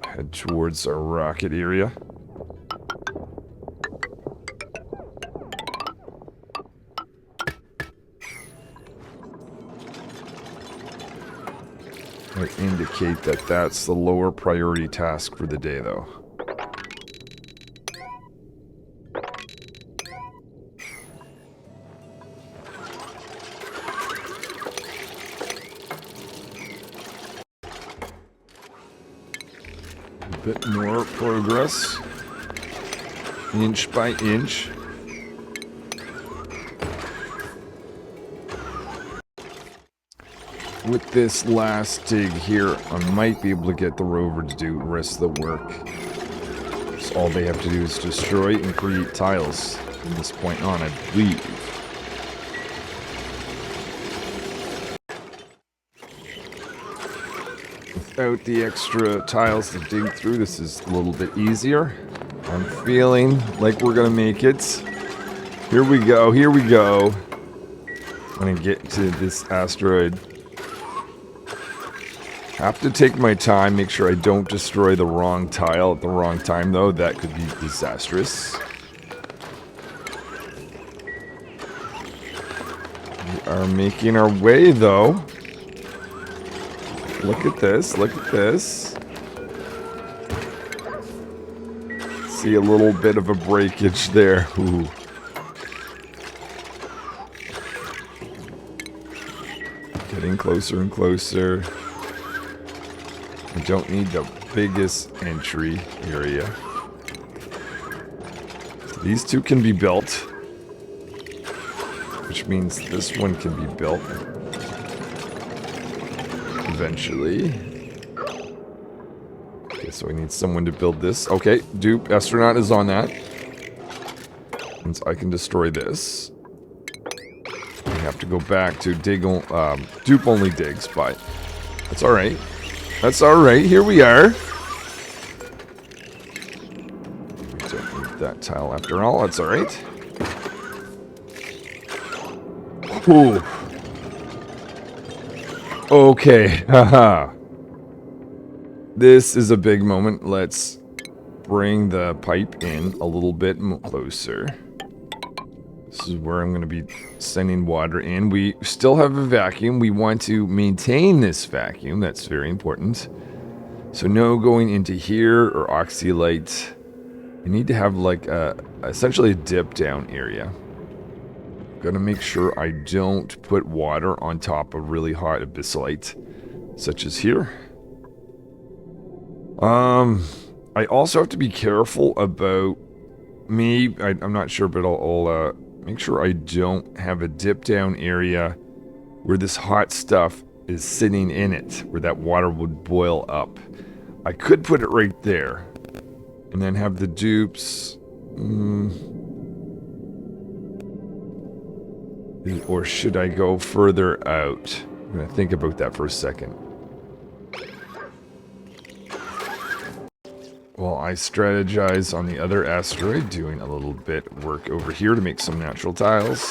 Head towards our rocket area. I indicate that that's the lower priority task for the day, though. A bit more progress, inch by inch. With this last dig here, I might be able to get the rover to do the rest of the work. So all they have to do is destroy and create tiles from this point on, I believe. Without the extra tiles to dig through, this is a little bit easier. I'm feeling like we're gonna make it. Here we go, here we go. I'm gonna get to this asteroid. Have to take my time, make sure I don't destroy the wrong tile at the wrong time, though. That could be disastrous. We are making our way, though. Look at this, look at this. See a little bit of a breakage there. Ooh. Getting closer and closer. I don't need the biggest entry area. These two can be built. which means this one can be built eventually. Okay, so we need someone to build this. Okay, dupe astronaut is on that. Once I can destroy this, we have to go back to dupe only digs, but that's all right. That's all right. Here we are. We don't need that tile after all. That's all right. Ooh. Okay. Haha. This is a big moment. Let's bring the pipe in a little bit closer. This is where I'm going to be sending water in. We still have a vacuum. We want to maintain this vacuum. That's very important. So no going into here or oxylite. We need to have like essentially a dip down area. Gotta make sure I don't put water on top of really hot abyssalite, such as here. I also have to be careful about I'm not sure, but I'll make sure I don't have a dip down area where this hot stuff is sitting in it, where that water would boil up. I could put it right there, and then have the dupes. Or should I go further out? I'm gonna think about that for a second. Well, I strategize on the other asteroid, doing a little bit work over here to make some natural tiles.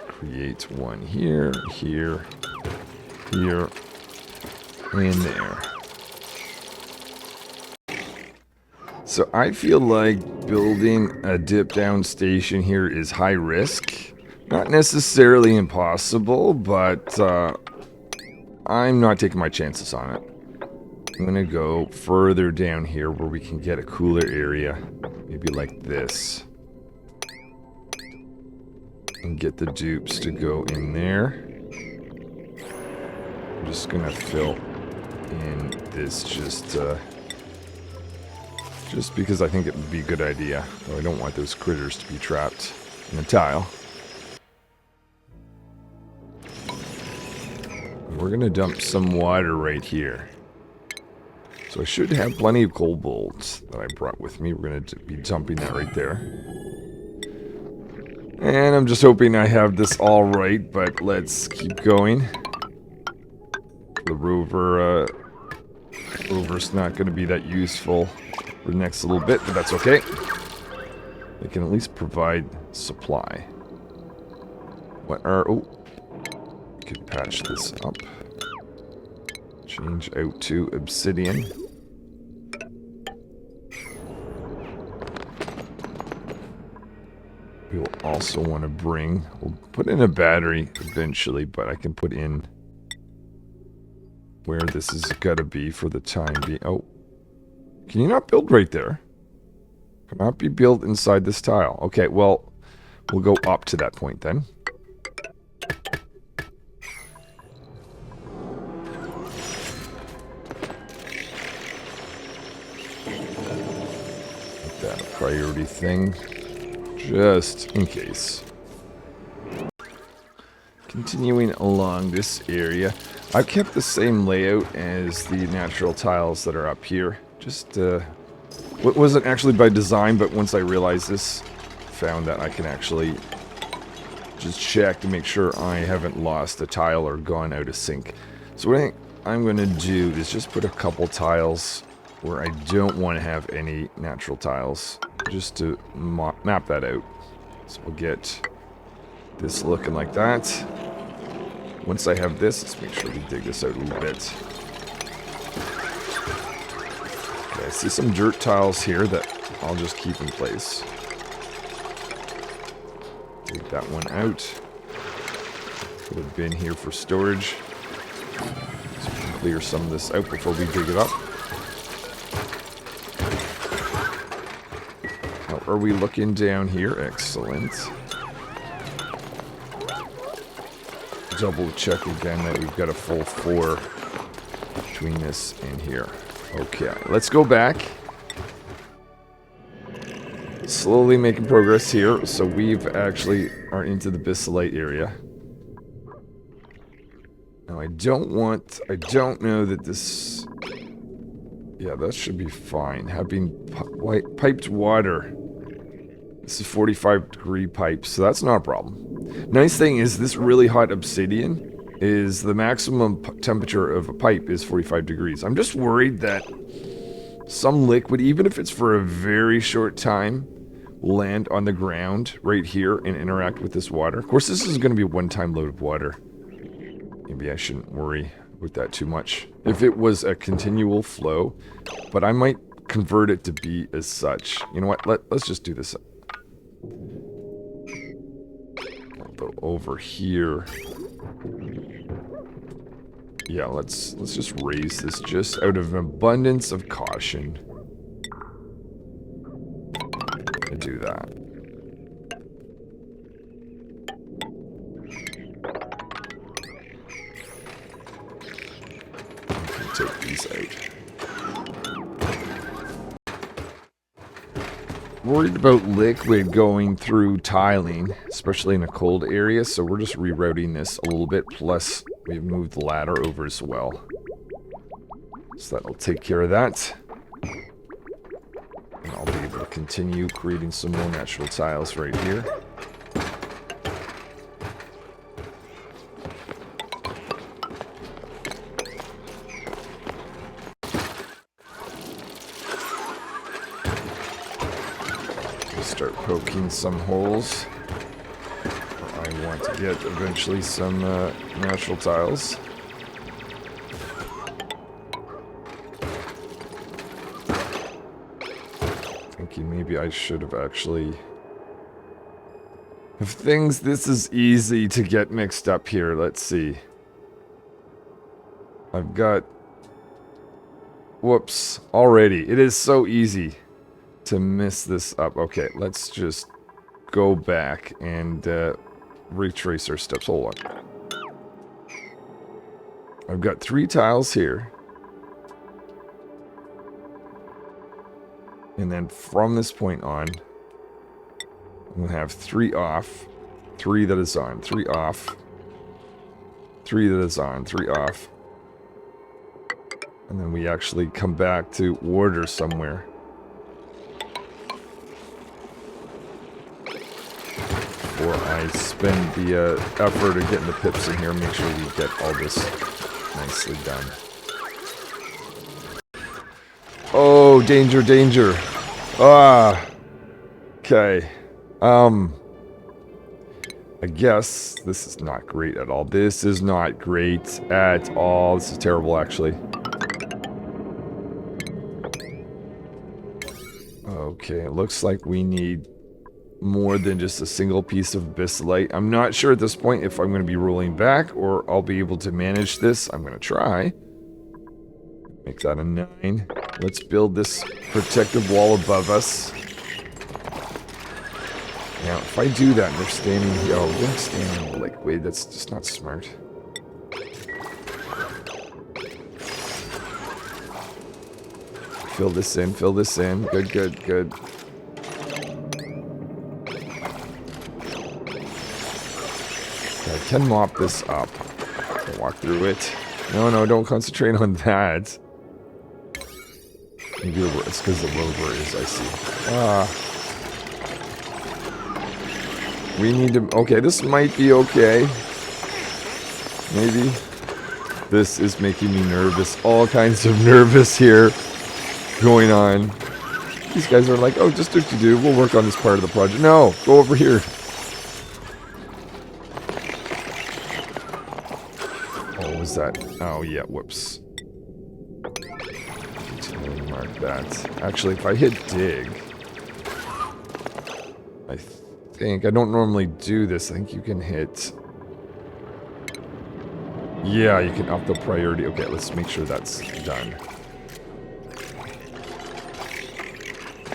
Create one here, here, here, and there. So I feel like building a dip down station here is high risk. Not necessarily impossible, but I'm not taking my chances on it. I'm gonna go further down here where we can get a cooler area. Maybe like this. And get the dupes to go in there. I'm just gonna fill in this just because I think it would be a good idea. Though I don't want those critters to be trapped in the tile. We're gonna dump some water right here. So I should have plenty of cobalt that I brought with me. We're going to be dumping that right there. And I'm just hoping I have this all right, but let's keep going. The rover's not going to be that useful for the next little bit, but that's okay. They can at least provide supply. We could patch this up. Change out to obsidian. We'll also want to we'll put in a battery eventually, but I can put in where this is gotta be for the time being. Oh, can you not build right there? Cannot be built inside this tile. Okay, well, we'll go up to that point then. Make that a priority thing. Just in case. Continuing along this area, I've kept the same layout as the natural tiles that are up here. Just, wasn't actually by design, but once I realized this, found that I can actually just check to make sure I haven't lost a tile or gone out of sync. So what I think I'm going to do is just put a couple tiles where I don't want to have any natural tiles, just to map that out. So we'll get this looking like that. Once I have this, let's make sure we dig this out a little bit. Okay, I see some dirt tiles here that I'll just keep in place. Take that one out. Put a bin here for storage. So we can clear some of this out before we dig it up. How are we looking down here? Excellent. Double check again that we've got a full 4 between this and here. Okay, let's go back. Slowly making progress here. So we've actually are into the Bissolite area. Now I don't know that this... Yeah, that should be fine. Having piped water. This is 45-degree pipe, so that's not a problem. Nice thing is this really hot obsidian is the maximum temperature of a pipe is 45 degrees. I'm just worried that some liquid, even if it's for a very short time, will land on the ground right here and interact with this water. Of course, this is going to be a one-time load of water. Maybe I shouldn't worry with that too much. If it was a continual flow, but I might convert it to be as such. You know what? Let's just do this. I'll go over here. Yeah, let's just raise this just out of an abundance of caution. And do that. Take these out. Worried about liquid going through tiling, especially in a cold area, so we're just rerouting this a little bit, plus we've moved the ladder over as well. So that'll take care of that. And I'll be able to continue creating some more natural tiles right here. Start poking some holes. I want to get eventually some natural tiles. Thinking maybe I should have actually... If things, this is easy to get mixed up here. Let's see. I've got... Whoops. Already. It is so easy to miss this up. Okay, let's just go back and retrace our steps. Hold on. I've got 3 tiles here. And then from this point on, we'll have 3 off, 3 that is on, 3 off, 3 that is on, 3 off. And then we actually come back to order somewhere. Before I spend the effort of getting the pips in here, make sure we get all this nicely done. Oh, danger, danger. Ah. Okay. I guess this is not great at all. This is not great at all. This is terrible, actually. Okay, it looks like we need more than just a single piece of bissolite. I'm not sure at this point if I'm going to be rolling back or I'll be able to manage this. I'm going to try. Make that a 9. Let's build this protective wall above us. Now, if I do that and they're standing here, oh, they're standing in the liquid. That's just not smart. Fill this in, fill this in. Good, good, good. I can mop this up. Walk through it. No, no, don't concentrate on that. Maybe it's because the rover is, I see. We need to... Okay, this might be okay. Maybe. This is making me nervous. All kinds of nervous here going on. These guys are like, oh, just do. We'll work on this part of the project. No, go over here. What was that? Oh, yeah, whoops. Mark that. Actually, if I hit dig, I think, I don't normally do this. I think you can hit... Yeah, you can up the priority. Okay, let's make sure that's done.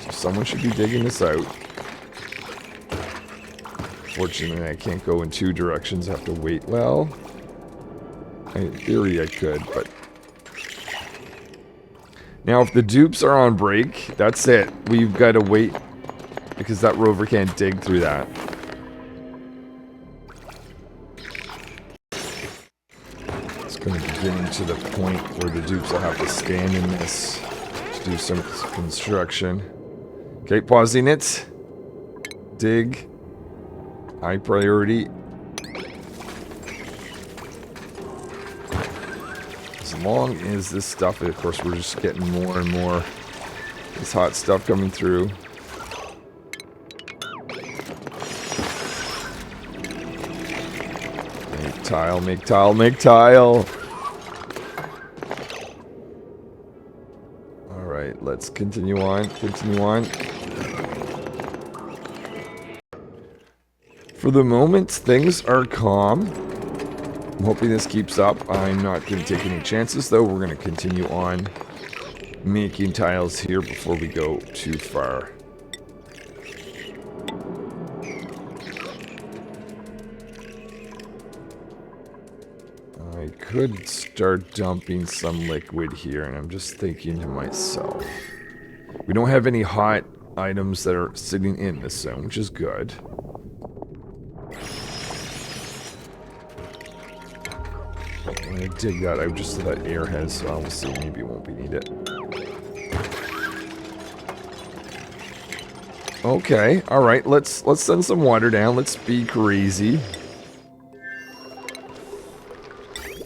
So someone should be digging this out. Fortunately, I can't go in 2 directions. I have to wait. Well, in theory I could, but... Now, if the dupes are on break, that's it. We've got to wait because that rover can't dig through that. It's going to be getting to the point where the dupes will have to stand in this to do some construction. Okay, pausing it. Dig. High priority. As long as this stuff, of course, we're just getting more and more this hot stuff coming through. Make tile, make tile, make tile. Alright, let's continue on, continue on. For the moment, things are calm. I'm hoping this keeps up. I'm not going to take any chances, though. We're going to continue on making tiles here before we go too far. I could start dumping some liquid here, and I'm just thinking to myself, we don't have any hot items that are sitting in this zone, which is good. I'm going to dig that out just so that air has, so we'll see, maybe it won't be needed. Okay, alright, let's send some water down, let's be crazy.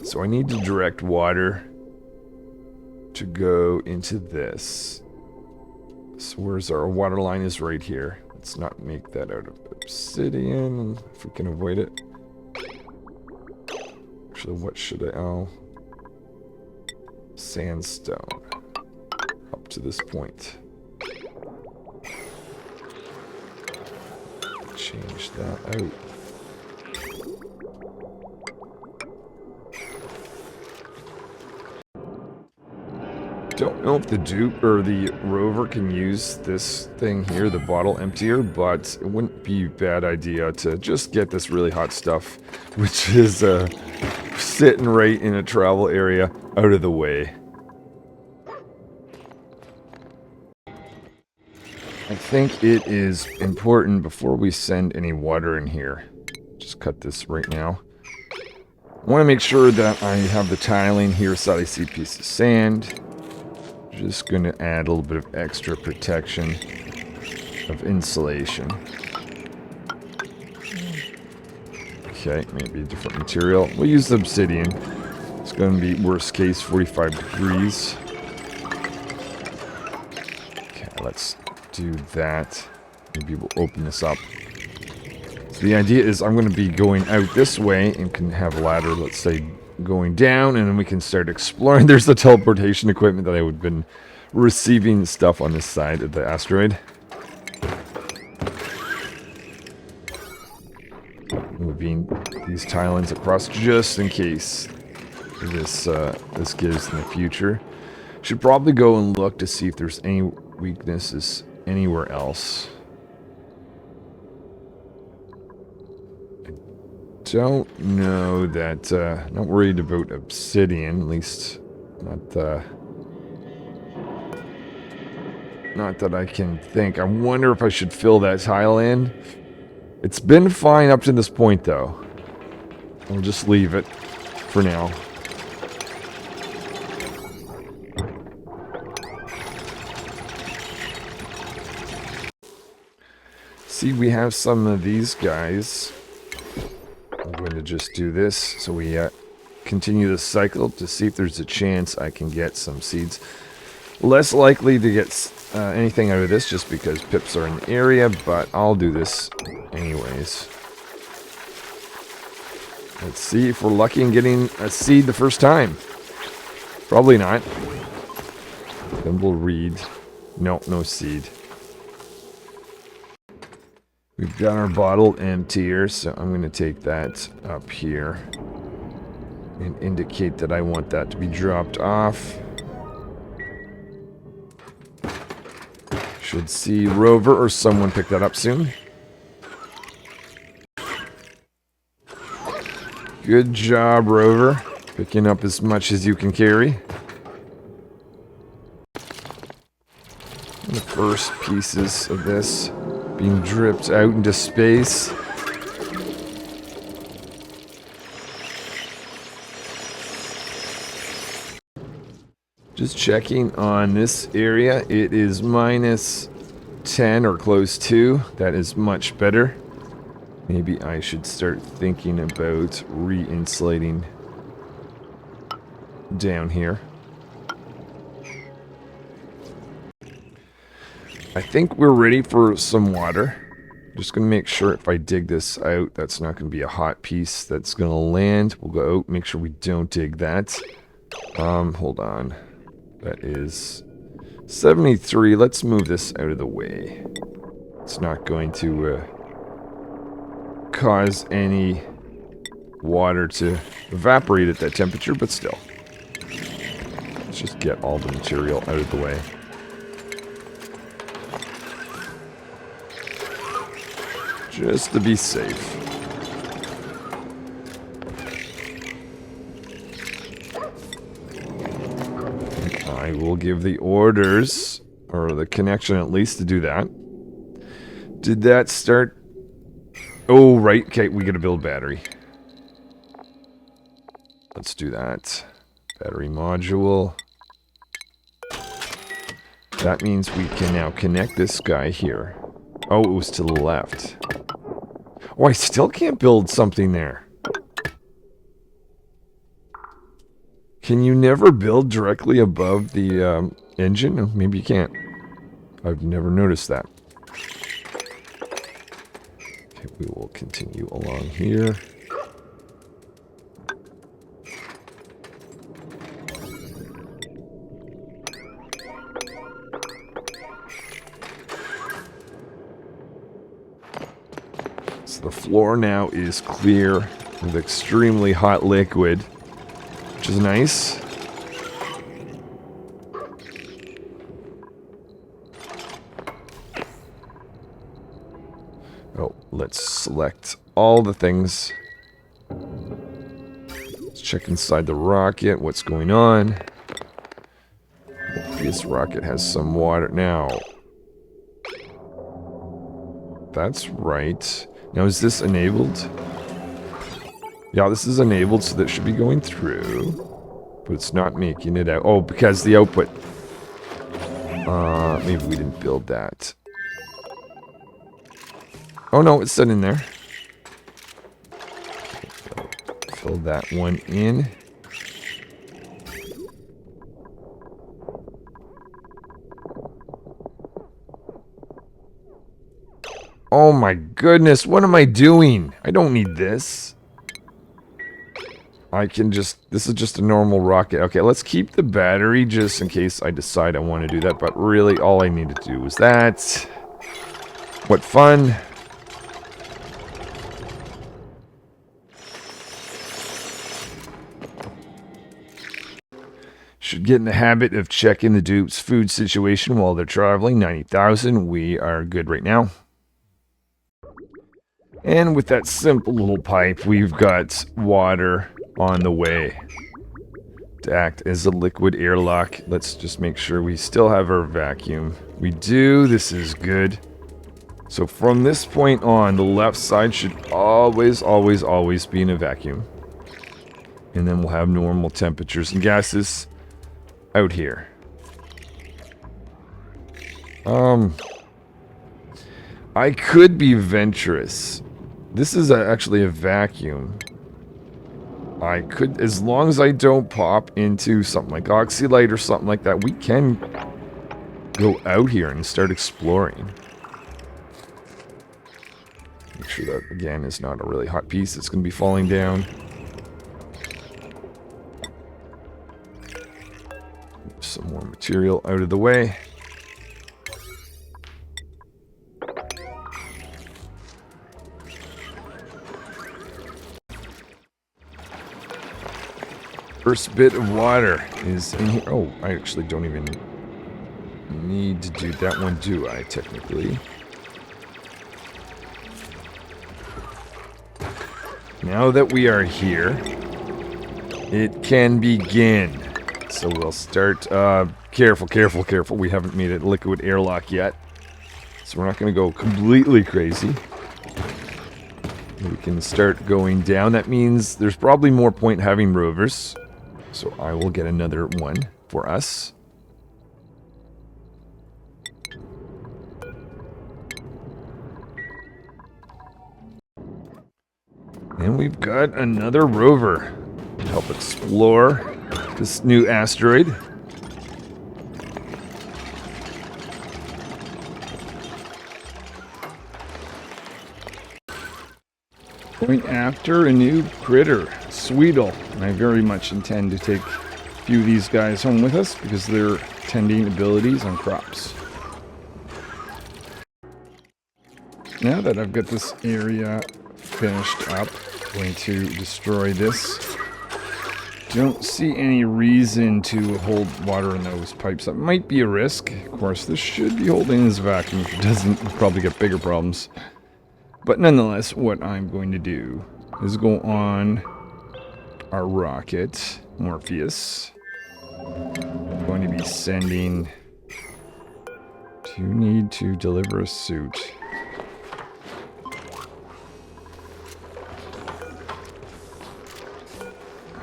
So I need to direct water to go into this. So where's our water line is right here. Let's not make that out of obsidian, if we can avoid it. Actually, what should I... oh. Sandstone. Up to this point. Change that out. Don't know if the dupe or the rover can use this thing here, the bottle emptier, but it wouldn't be a bad idea to just get this really hot stuff, which is sitting right in a travel area, out of the way. I think it is important before we send any water in here. Just cut this right now. I want to make sure that I have the tiling here so I see a piece of sand. Just going to add a little bit of extra protection of insulation. Okay, maybe a different material. We'll use the obsidian. It's going to be worst case 45 degrees. Okay, let's do that. Maybe we'll open this up. So the idea is I'm going to be going out this way and can have a ladder, let's say, going down, and then we can start exploring. There's the teleportation equipment that I would have been receiving stuff on this side of the asteroid. Moving these tilings across just in case this gives in the future. Should probably go and look to see if there's any weaknesses anywhere else. Don't know that, not worried about obsidian, at least not that I can think. I wonder if I should fill that tile in. It's been fine up to this point, though. I'll just leave it for now. See, we have some of these guys. I'm going to just do this so we continue the cycle to see if there's a chance I can get some seeds. Less likely to get anything out of this just because pips are in the area, but I'll do this anyways. Let's see if we're lucky in getting a seed the first time. Probably not. Then we'll read. No, no seed. We've got our bottle emptier, so I'm going to take that up here and indicate that I want that to be dropped off. Should see rover or someone pick that up soon. Good job, rover. Picking up as much as you can carry. The first pieces of this. being dripped out into space. Just checking on this area. It is minus 10 or close to. That is much better. Maybe I should start thinking about re-insulating down here. I think we're ready for some water. Just going to make sure if I dig this out, that's not going to be a hot piece that's going to land. We'll go out, make sure we don't dig that. Hold on. That is 73. Let's move this out of the way. It's not going to cause any water to evaporate at that temperature, but still. Let's just get all the material out of the way. Just to be safe. I will give the orders, or the connection at least, to do that. Did that start? Oh, right. Okay, we gotta build battery. Let's do that. Battery module. That means we can now connect this guy here. Oh, it was to the left. Oh, I still can't build something there. Can you never build directly above the engine? Oh, maybe you can't. I've never noticed that. Okay, we will continue along here. So the floor now is clear with extremely hot liquid, which is nice. Oh, let's select all the things. Let's check inside the rocket, what's going on. This rocket has some water now. That's right. Now, is this enabled? Yeah, this is enabled, so that should be going through. But it's not making it out. Oh, because the output. Maybe we didn't build that. Oh, no, it's set in there. Fill that one in. Oh my goodness, what am I doing? I don't need this. I can just, this is just a normal rocket. Okay, let's keep the battery just in case I decide I want to do that. But really, all I needed to do was that. What fun. Should get in the habit of checking the dude's food situation while they're traveling. 90,000, we are good right now. And with that simple little pipe, we've got water on the way to act as a liquid airlock. Let's just make sure we still have our vacuum. We do. This is good. So from this point on, the left side should always, always, always be in a vacuum. And then we'll have normal temperatures and gases out here. I could be venturous. This is actually a vacuum. I could, as long as I don't pop into something like oxylite or something like that, we can go out here and start exploring. Make sure that, again, is not a really hot piece that's going to be falling down. Some more material out of the way. First bit of water is in here. Oh, I actually don't even need to do that one, do I, technically? Now that we are here, it can begin. So we'll start, careful, careful, careful. We haven't made it liquid airlock yet. So we're not going to go completely crazy. We can start going down. That means there's probably more point having rovers. So I will get another one for us. And we've got another rover to help explore this new asteroid. Going after a new critter, Sweetle. And I very much intend to take a few of these guys home with us because they're tending abilities on crops. Now that I've got this area finished up, I'm going to destroy this. Don't see any reason to hold water in those pipes. That might be a risk. Of course, this should be holding this vacuum. If it doesn't, we'll probably get bigger problems. But nonetheless, what I'm going to do is go on our rocket, Morpheus. I'm going to be sending... Do you need to deliver a suit?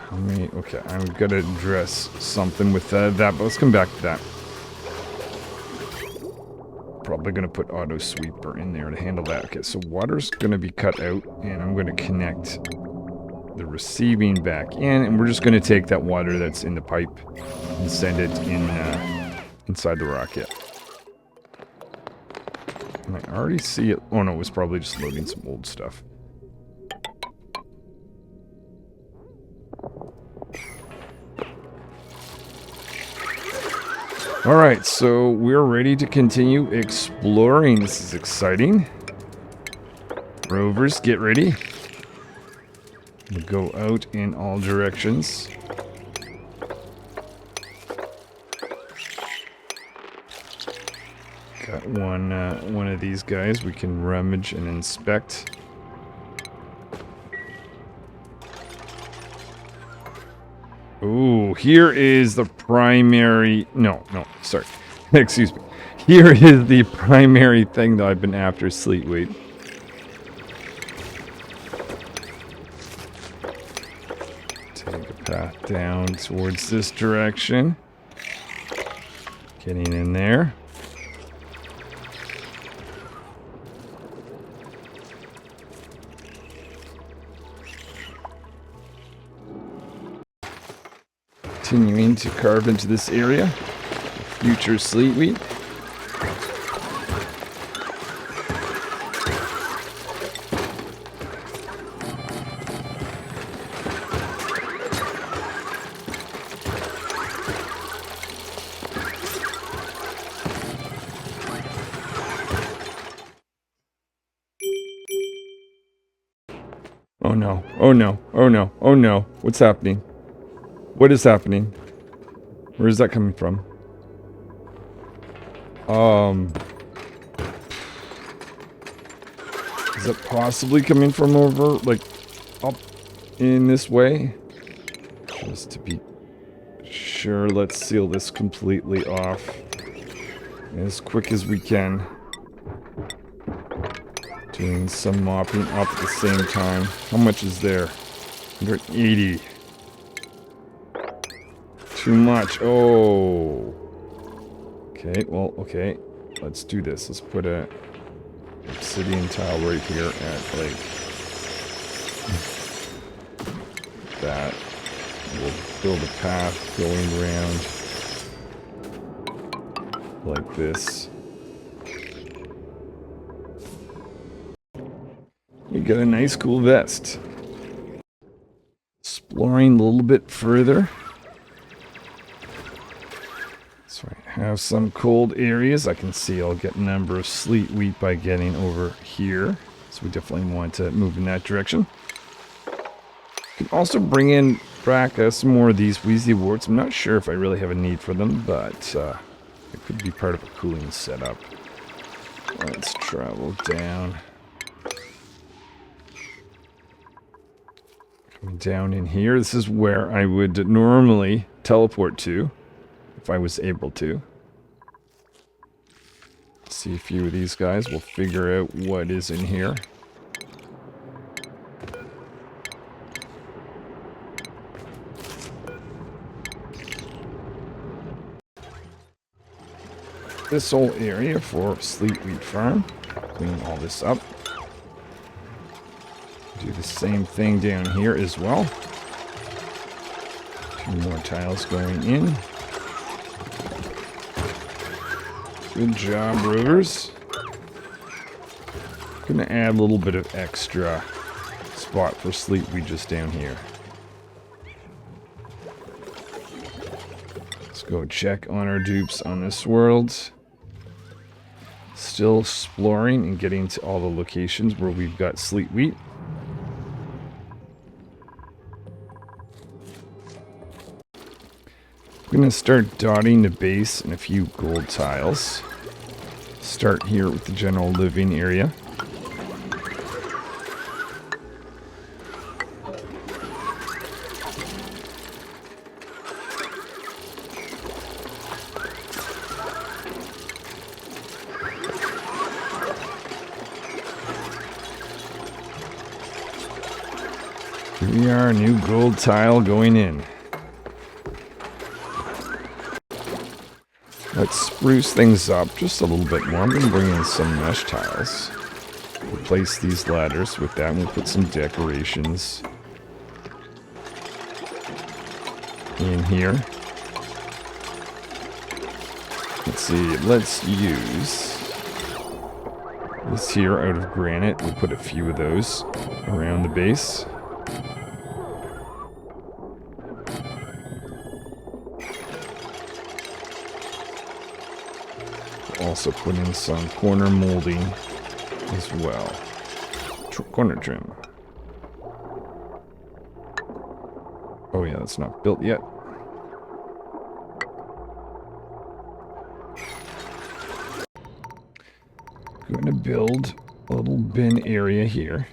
How many? Okay, I've got to address something with that, but let's come back to that. Probably going to put auto sweeper in there to handle that. Okay, so water's going to be cut out, and I'm going to connect the receiving back in, and we're just going to take that water that's in the pipe and send it in inside the rocket. And I already see it. Oh no, it was probably just loading some old stuff. Alright, so we're ready to continue exploring. This is exciting. Rovers, get ready. We'll go out in all directions. Got one of these guys we can rummage and inspect. Ooh, here is the primary... No, sorry. Excuse me. Here is the primary thing that I've been after, Sleet Wheat. Take a path down towards this direction. Getting in there. Continuing to carve into this area. Future Sleet Wheat. Oh no, oh no, oh no, oh no. What's happening? What is happening? Where is that coming from? Is that possibly coming from over, like, up in this way? Just to be sure, let's seal this completely off as quick as we can. Doing some mopping up at the same time. How much is there? 180. Too much. Oh. Okay, well, okay. Let's do this. Let's put a obsidian tile right here at, like, that. We'll build a path going around like this. We got a nice cool vest. Exploring a little bit further. So I have some cold areas. I can see I'll get a number of Sleet Wheat by getting over here. So we definitely want to move in that direction. You can also bring in back some more of these Wheezy warts. I'm not sure if I really have a need for them, but it could be part of a cooling setup. Let's travel down. Coming down in here. This is where I would normally teleport to, if I was able to. See a few of these guys. We'll figure out what is in here. This whole area for Sleet Wheat Farm. Clean all this up. Do the same thing down here as well. 2 more tiles going in. Good job, Rovers. Gonna add a little bit of extra spot for Sleet Wheat just down here. Let's go check on our dupes on this world. Still exploring and getting to all the locations where we've got Sleet Wheat. I'm going to start dotting the base and a few gold tiles. Start here with the general living area. Here we are, new gold tile going in. Let's spruce things up just a little bit more. I'm going to bring in some mesh tiles. Replace these ladders with that, and we'll put some decorations in here. Let's see, let's use this here out of granite. We'll put a few of those around the base. Also put in some corner molding as well. Corner trim. Oh yeah, that's not built yet. Going to build a little bin area here.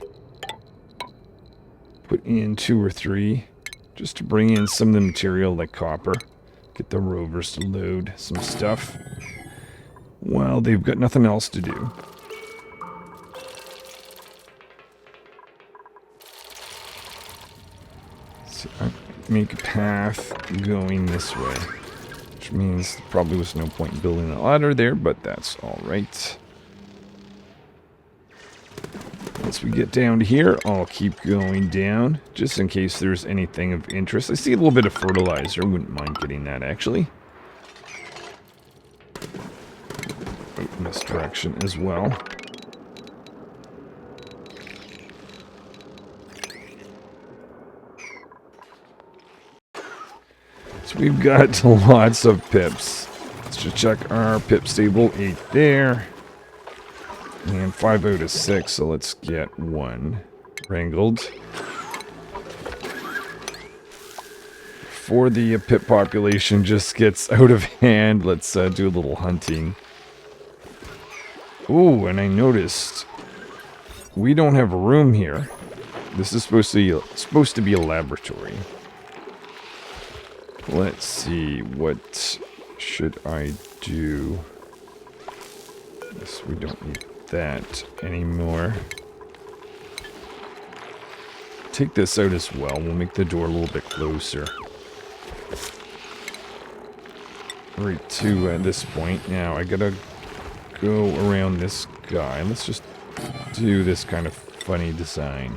Put in 2 or 3 just to bring in some of the material like copper. Get the rovers to load some stuff. Well, they've got nothing else to do. So I make a path going this way, which means there probably was no point in building a ladder there, but that's all right. Once we get down to here, I'll keep going down, just in case there's anything of interest. I see a little bit of fertilizer. Wouldn't mind getting that, actually. In this direction as well. So we've got lots of pips. Let's just check our pip stable. 8 there. And 5 out of 6, so let's get 1 wrangled. Before the pip population just gets out of hand, let's do a little hunting. Ooh, and I noticed we don't have a room here. This is supposed to be a laboratory. Let's see, what should I do? Guess we don't need that anymore. Take this out as well. We'll make the door a little bit closer. Right to this point. Now I gotta go around this guy. Let's just do this kind of funny design.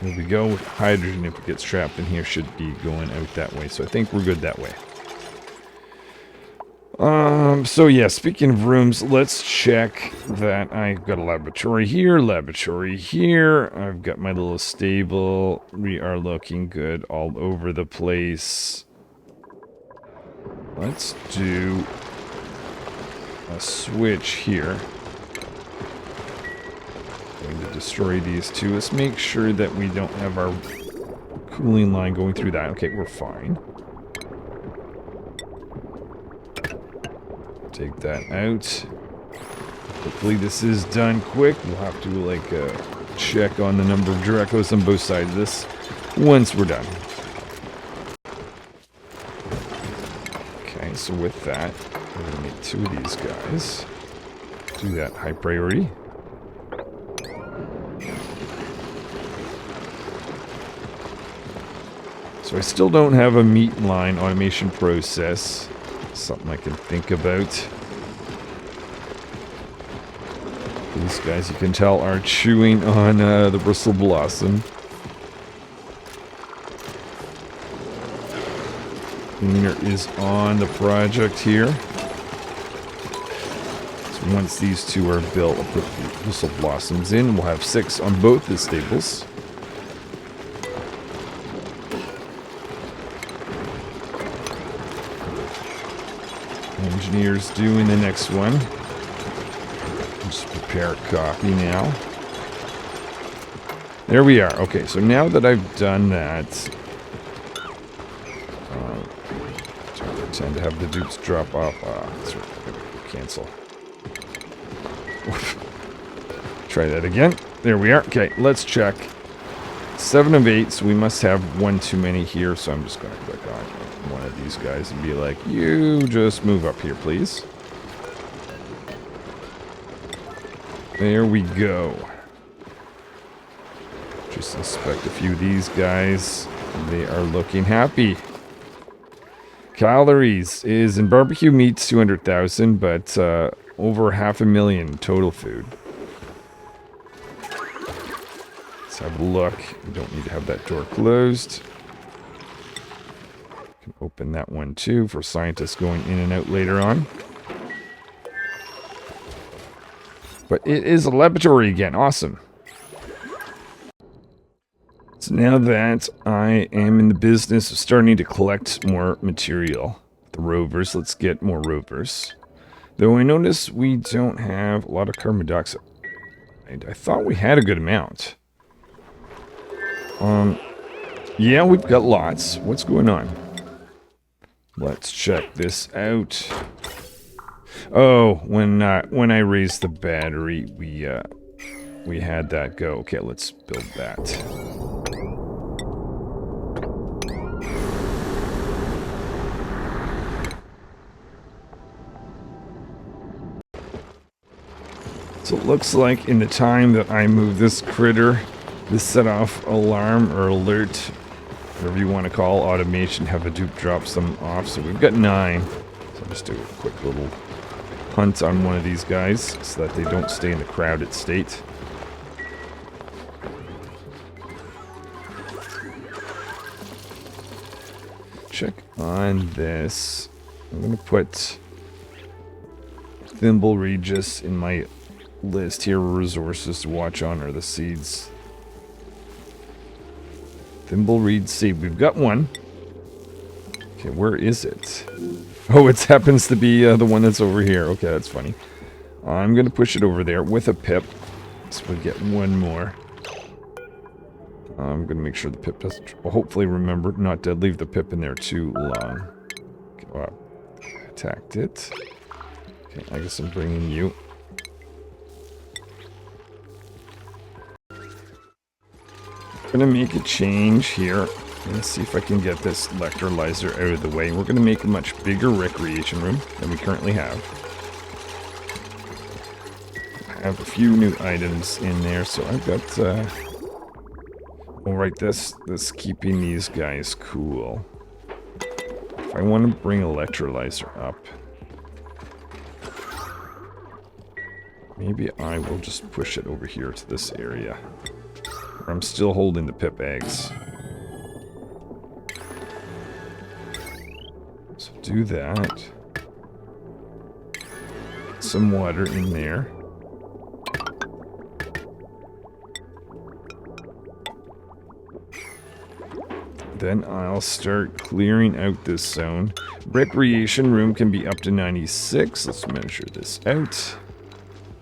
There we go. Hydrogen, if it gets trapped in here, should be going out that way. So I think we're good that way. So yeah, speaking of rooms, let's check that I've got a laboratory here, I've got my little stable. We are looking good all over the place. Let's do a switch here. Going to destroy these two. Let's make sure that we don't have our cooling line going through that. Okay, we're fine. Take that out. Hopefully this is done quick. We'll have to like check on the number of Dracos on both sides of this once we're done. Okay, so with that, we're going to make 2 of these guys. Do that high priority. So I still don't have a meat line automation process. Something I can think about. These guys, you can tell, are chewing on the bristle blossom. Cleaner is on the project here. So once these 2 are built, I'll put the bristle blossoms in. We'll have 6 on both the stables. Engineer's doing the next one. Just prepare a copy now. There we are. Okay, so now that I've done that, I tend to have the dupes drop off. That's right. I'm gonna cancel. Try that again. There we are. Okay, let's check. 7 of 8, so we must have 1 too many here, so I'm just going to click on one of these guys and be like, you just move up here, please. There we go. Just inspect a few of these guys. They are looking happy. Calories is in barbecue meats 200,000, but over 500,000 total food. Let's have a look. We don't need to have that door closed. Can open that one too for scientists going in and out later on. But it is a laboratory again. Awesome. So now that I am in the business of starting to collect more material, the rovers, let's get more rovers. Though I notice we don't have a lot of carbon dioxide. I thought we had a good amount. Yeah, we've got lots. What's going on? Let's check this out. Oh, when I raised the battery, we had that go. Okay, let's build that. So it looks like in the time that I move this critter, this set off alarm or alert, whatever you want to call automation, have a dupe drop some off. So we've got 9. So I'll just do a quick little hunt on one of these guys so that they don't stay in the crowded state. Check on this. I'm going to put Thimble Regis in my list here. Resources to watch on are the seeds. Thimbleweed seed. We've got one. Okay, where is it? Oh, it happens to be the one that's over here. Okay, that's funny. I'm going to push it over there with a pip. So we get one more. I'm going to make sure the pip doesn't... hopefully remember not to leave the pip in there too long. Okay, well, attacked it. Okay, I guess I'm bringing you. I'm going to make a change here. Let's see if I can get this electrolyzer out of the way. We're going to make a much bigger recreation room than we currently have. I have a few new items in there, so I've got... Alright, this keeping these guys cool. If I want to bring electrolyzer up, maybe I will just push it over here to this area. Where I'm still holding the pip eggs. So do that. Some water in there. Then I'll start clearing out this zone. Recreation room can be up to 96. Let's measure this out.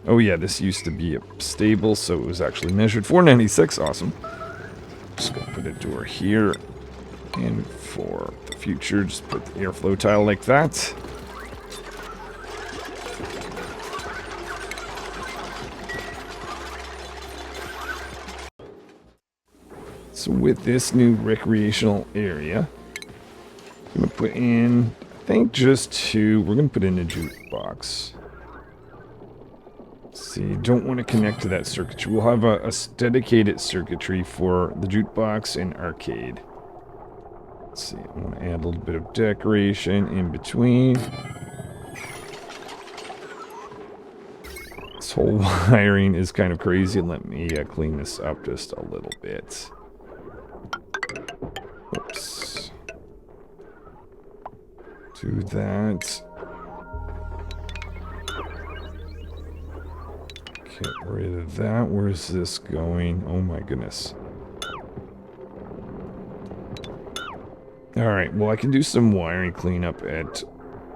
Oh yeah, this used to be a stable, so it was actually measured for 96. Awesome. Just gonna put a door here. And for the future, just put the airflow tile like that. So with this new recreational area, I'm going to put in think just two. We're going to put in a jukebox. Let's see, don't want to connect to that circuitry. We'll have a dedicated circuitry for the jukebox and arcade. Let's see, I want to add a little bit of decoration in between. This whole wiring is kind of crazy. Let me clean this up just a little bit. Oops. Do that. Get rid of that. Where's this going? Oh my goodness. Alright, well I can do some wiring cleanup at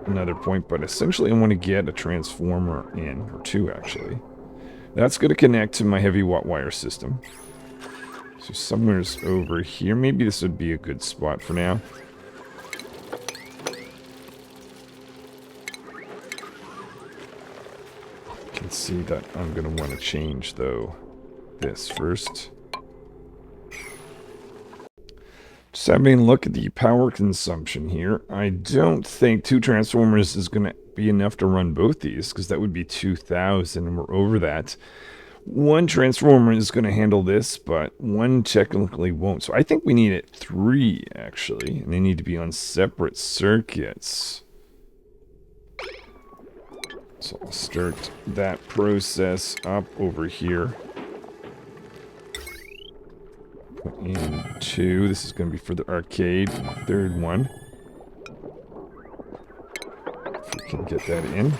another point, but essentially I want to get a transformer in, or two actually. That's going to connect to my heavy watt wire system. So somewhere's over here. Maybe this would be a good spot for now. You can see that I'm going to want to change though this first. Just having a look at the power consumption here. I don't think two transformers is going to be enough to run both these, because that would be 2,000 and we're over that. One transformer is going to handle this, but one technically won't. So I think we need it 3 actually, and they need to be on separate circuits. So I'll start that process up over here. Put in 2. This is going to be for the arcade. Third one. If we can get that in.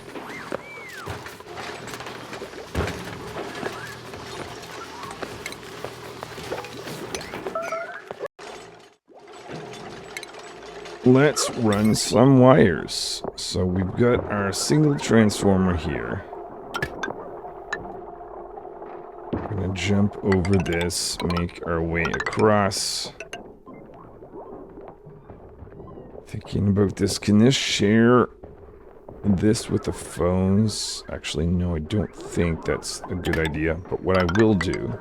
Let's run some wires. So we've got our single transformer here. We're going to jump over this, make our way across. Thinking about this, can this share this with the phones? Actually, no, I don't think that's a good idea. But what I will do...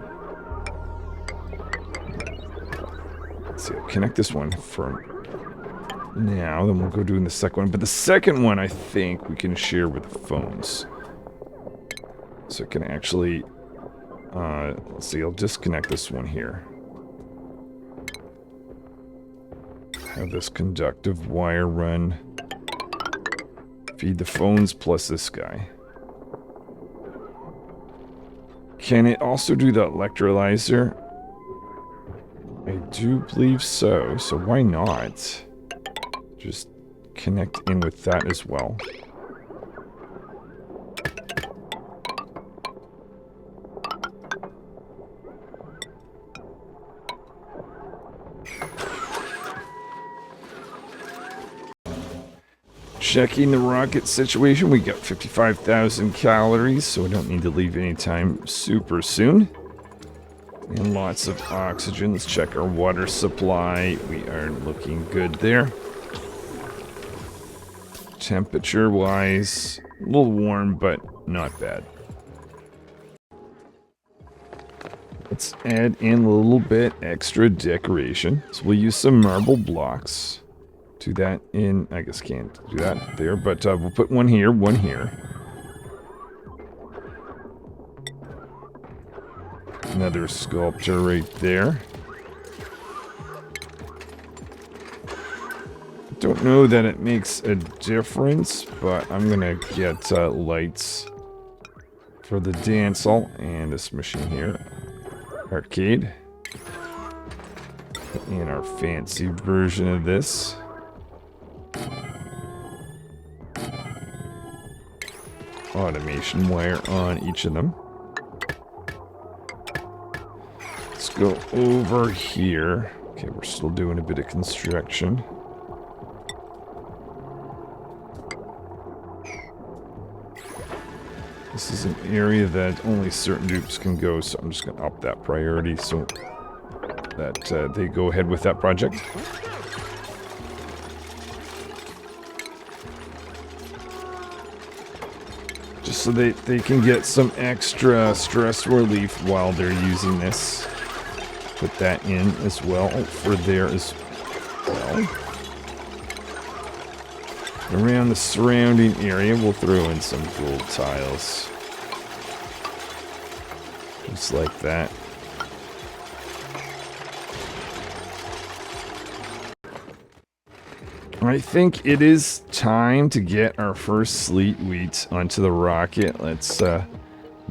Let's see, I'll connect this one for now, then we'll go doing the second one. But the second one, I think, we can share with the phones. So it can actually... let's see, I'll disconnect this one here. Have this conductive wire run. Feed the phones plus this guy. Can it also do the electrolyzer? I do believe so, so why not? Just connect in with that as well. Checking the rocket situation, we got 55,000 calories, so we don't need to leave any time super soon. And lots of oxygen. Let's check our water supply. We are looking good there. Temperature-wise, a little warm, but not bad. Let's add in a little bit extra decoration. So we'll use some marble blocks. Do that in, I guess can't do that there, but we'll put one here, one here. Another sculpture right there. Don't know that it makes a difference, but I'm gonna get lights for the dance hall and this machine here. Arcade. Put in our fancy version of this. Automation wire on each of them. Let's go over here. Okay, we're still doing a bit of construction. This is an area that only certain dupes can go, so I'm just going to up that priority so that they go ahead with that project. Just so they can get some extra stress relief while they're using this. Put that in as well for there as well. Around the surrounding area, we'll throw in some gold tiles. Just like that. I think it is time to get our first Sleet Wheat onto the rocket. Let's,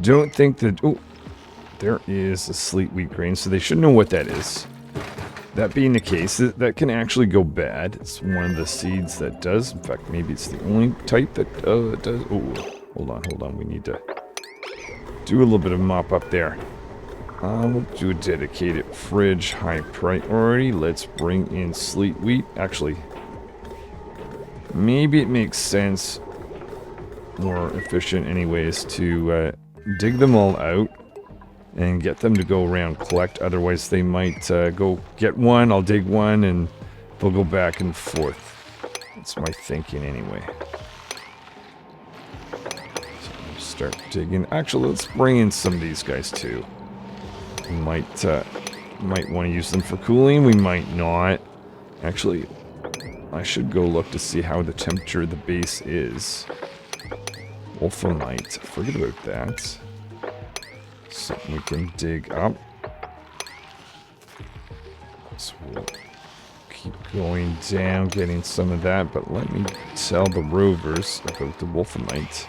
don't think that... Oh, there is a Sleet Wheat grain, so they should know what that is. That being the case, that can actually go bad. It's one of the seeds that does. In fact, maybe it's the only type that does. Oh, hold on. We need to do a little bit of mop up there. We'll do a dedicated fridge, high priority. Let's bring in Sleet Wheat. Actually, maybe it makes sense, more efficient anyways, to dig them all out and get them to go around collect. Otherwise they might go get one, I'll dig one, and they'll go back and forth. That's my thinking anyway. So I'll start digging. Actually, let's bring in some of these guys too. We might want to use them for cooling, we might not. Actually, I should go look to see how the temperature of the base is. Wolfenite, forget about that. Something we can dig up. So we'll keep going down, getting some of that, but let me tell the rovers about the Wolfenite.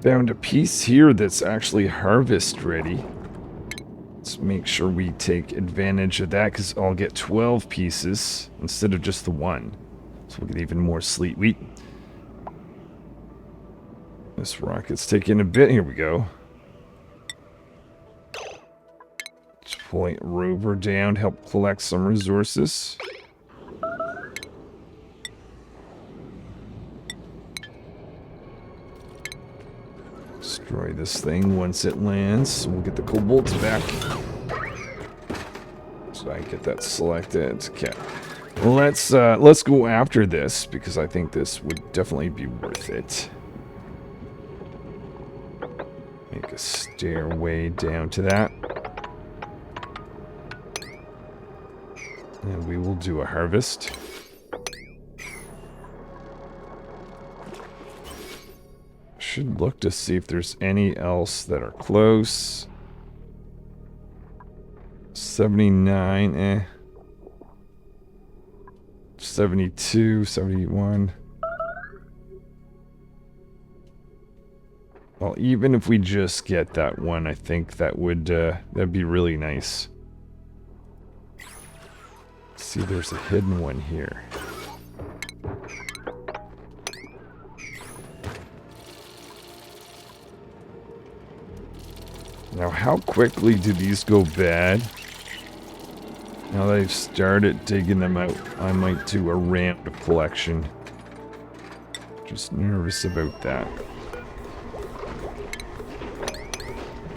Found a piece here that's actually harvest ready. Let's make sure we take advantage of that, because I'll get 12 pieces instead of just the one. So we'll get even more Sleet Wheat. This rocket's taking a bit. Here we go. Let's point rover down, help collect some resources. Destroy this thing once it lands. We'll get the kobolds back. So I get that selected. Okay. Let's go after this, because I think this would definitely be worth it. Make a stairway down to that. And we will do a harvest. Should look to see if there's any else that are close. 79, 72, 71. Well, even if we just get that one, I think that would that'd be really nice. See, there's a hidden one here. Now, how quickly do these go bad? Now that I've started digging them out, I might do a random collection. Just nervous about that.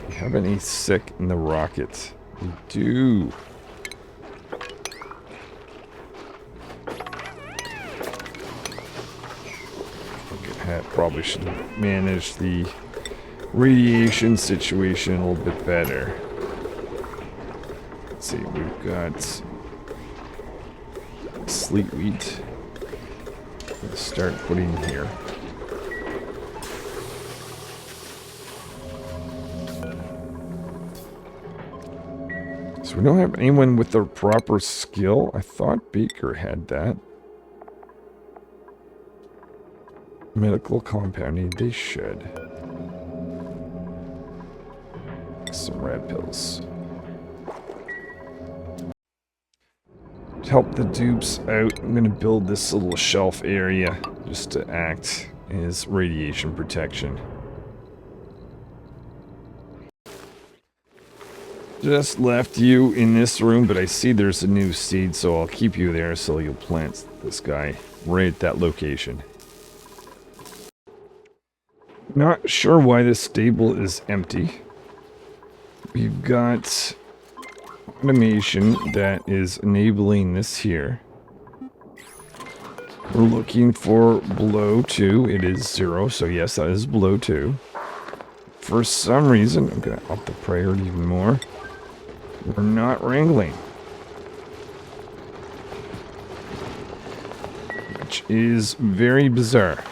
We have any sick in the rocket? We do. Okay, probably should manage the radiation situation a little bit better. Let's see, we've got Sleet Wheat. Let's start putting here. So we don't have anyone with the proper skill. I thought Baker had that. Medical compounding, they should. Some red pills. To help the dupes out, I'm going to build this little shelf area just to act as radiation protection. Just left you in this room, but I see there's a new seed, so I'll keep you there so you'll plant this guy right at that location. Not sure why this stable is empty. We've got automation that is enabling this here. We're looking for below 2. It is 0, so yes, that is below 2. For some reason, I'm going to up the priority even more. We're not wrangling. Which is very bizarre.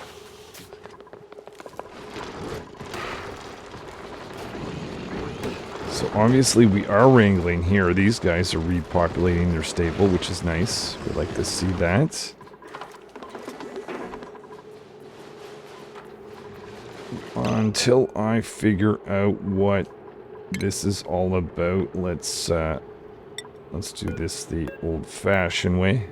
So obviously we are wrangling here. These guys are repopulating their stable, which is nice. We'd like to see that. Until I figure out what this is all about, let's do this the old-fashioned way.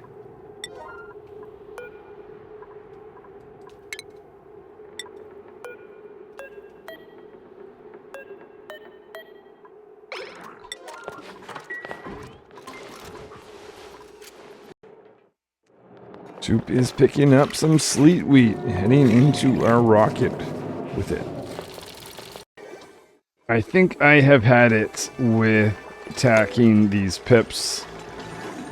Soup is picking up some sleet wheat, heading into our rocket with it. I think I have had it with attacking these pips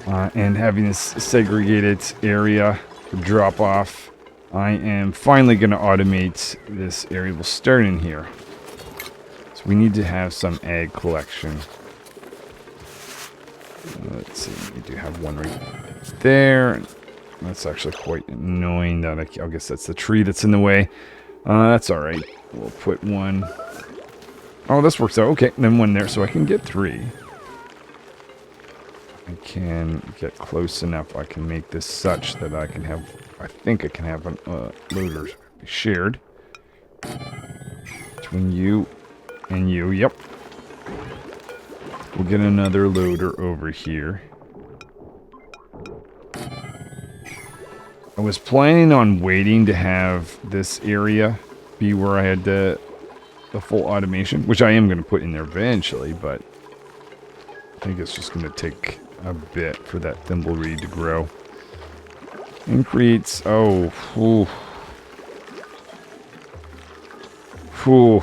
and having this segregated area for drop off. I am finally going to automate this area. We'll start in here. So we need to have some egg collection. Let's see, we do have one right there. That's actually quite annoying that I guess that's the tree that's in the way. That's alright. We'll put one. Oh, this works out. Okay, then one there so I can get 3. I can get close enough. I can make this such that I can have, I think I can have a loader shared between you and you. Yep. We'll get another loader over here. I was planning on waiting to have this area be where I had the full automation, which I am going to put in there eventually, but I think it's just going to take a bit for that thimbleweed to grow. And creates, oh, whew. Whew.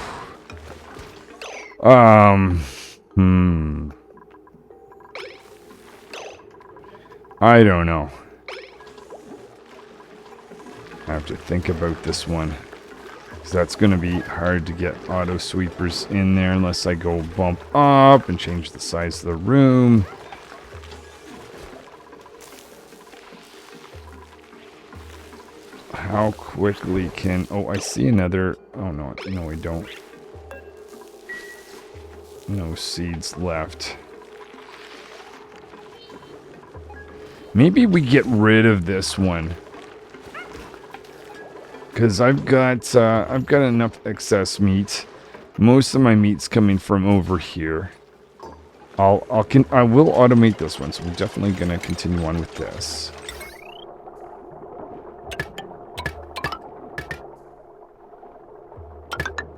I don't know. I have to think about this one. Because that's going to be hard to get auto sweepers in there unless I go bump up and change the size of the room. How quickly can... Oh, I see another... Oh, no. No, we don't. No seeds left. Maybe we get rid of this one. Because I've got enough excess meat. Most of my meat's coming from over here. I will automate this one, so we're definitely gonna continue on with this.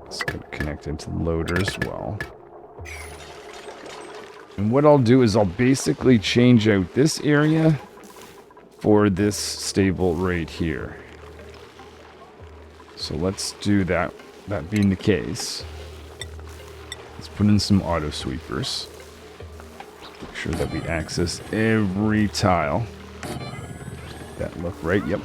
It's gonna connect into the loader as well. And what I'll do is I'll basically change out this area for this stable right here. So let's do that. That being the case, let's put in some auto sweepers. Make sure that we access every tile. That look right? Yep.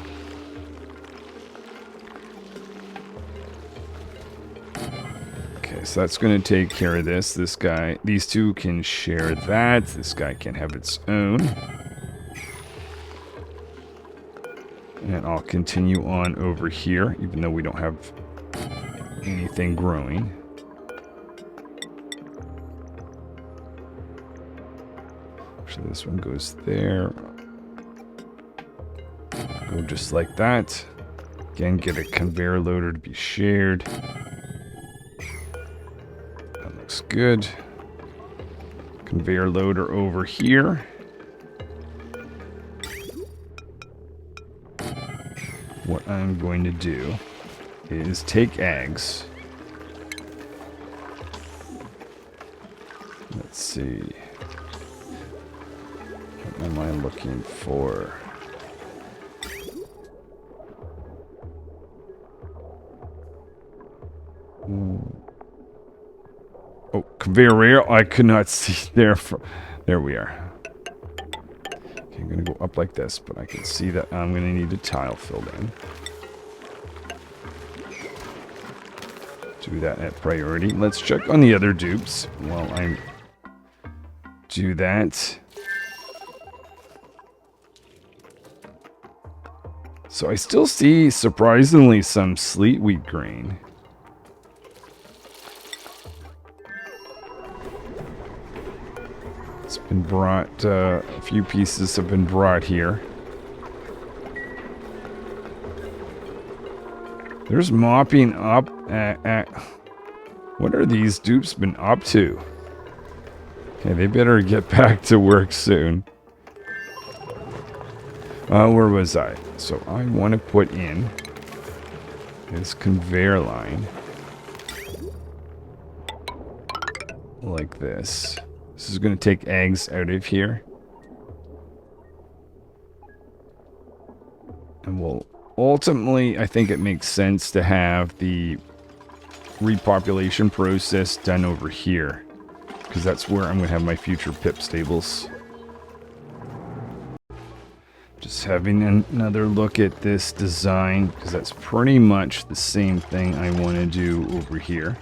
Okay, so that's going to take care of this. This guy, these two can share that. This guy can have its own. And I'll continue on over here, even though we don't have anything growing. Actually, this one goes there. Go just like that. Again, get a conveyor loader to be shared. That looks good. Conveyor loader over here. What I'm going to do is take eggs. Let's see. What am I looking for? Oh, conveyor rail. I could not see there. There we are. Okay, I'm going to go up like this, but I can see that I'm going to need a tile filled in. Do that at priority. Let's check on the other dupes while I do that. So I still see, surprisingly, some Sleet Wheat grain. It's been brought, a few pieces have been brought here. There's mopping up at what are these dupes been up to? Okay, they better get back to work soon. Where was I? So I want to put in this conveyor line. Like this. This is going to take eggs out of here. And we'll ultimately, I think it makes sense to have the repopulation process done over here. Because that's where I'm going to have my future pip stables. Just having another look at this design, because that's pretty much the same thing I want to do over here.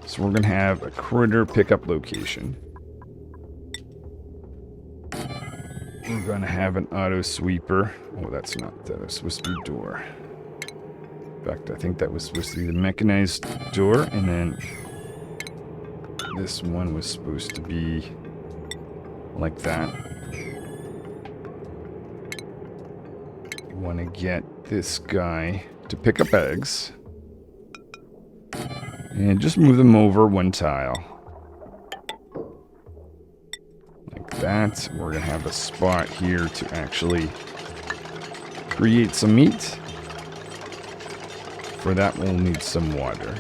So we're going to have a critter pickup location. We're going to have an auto sweeper. Oh, that's not, that was supposed to be door. In fact, I think that was supposed to be the mechanized door, and then this one was supposed to be like that. You want to get this guy to pick up eggs. And just move them over one tile. Like that. We're going to have a spot here to actually create some meat. For that, we'll need some water.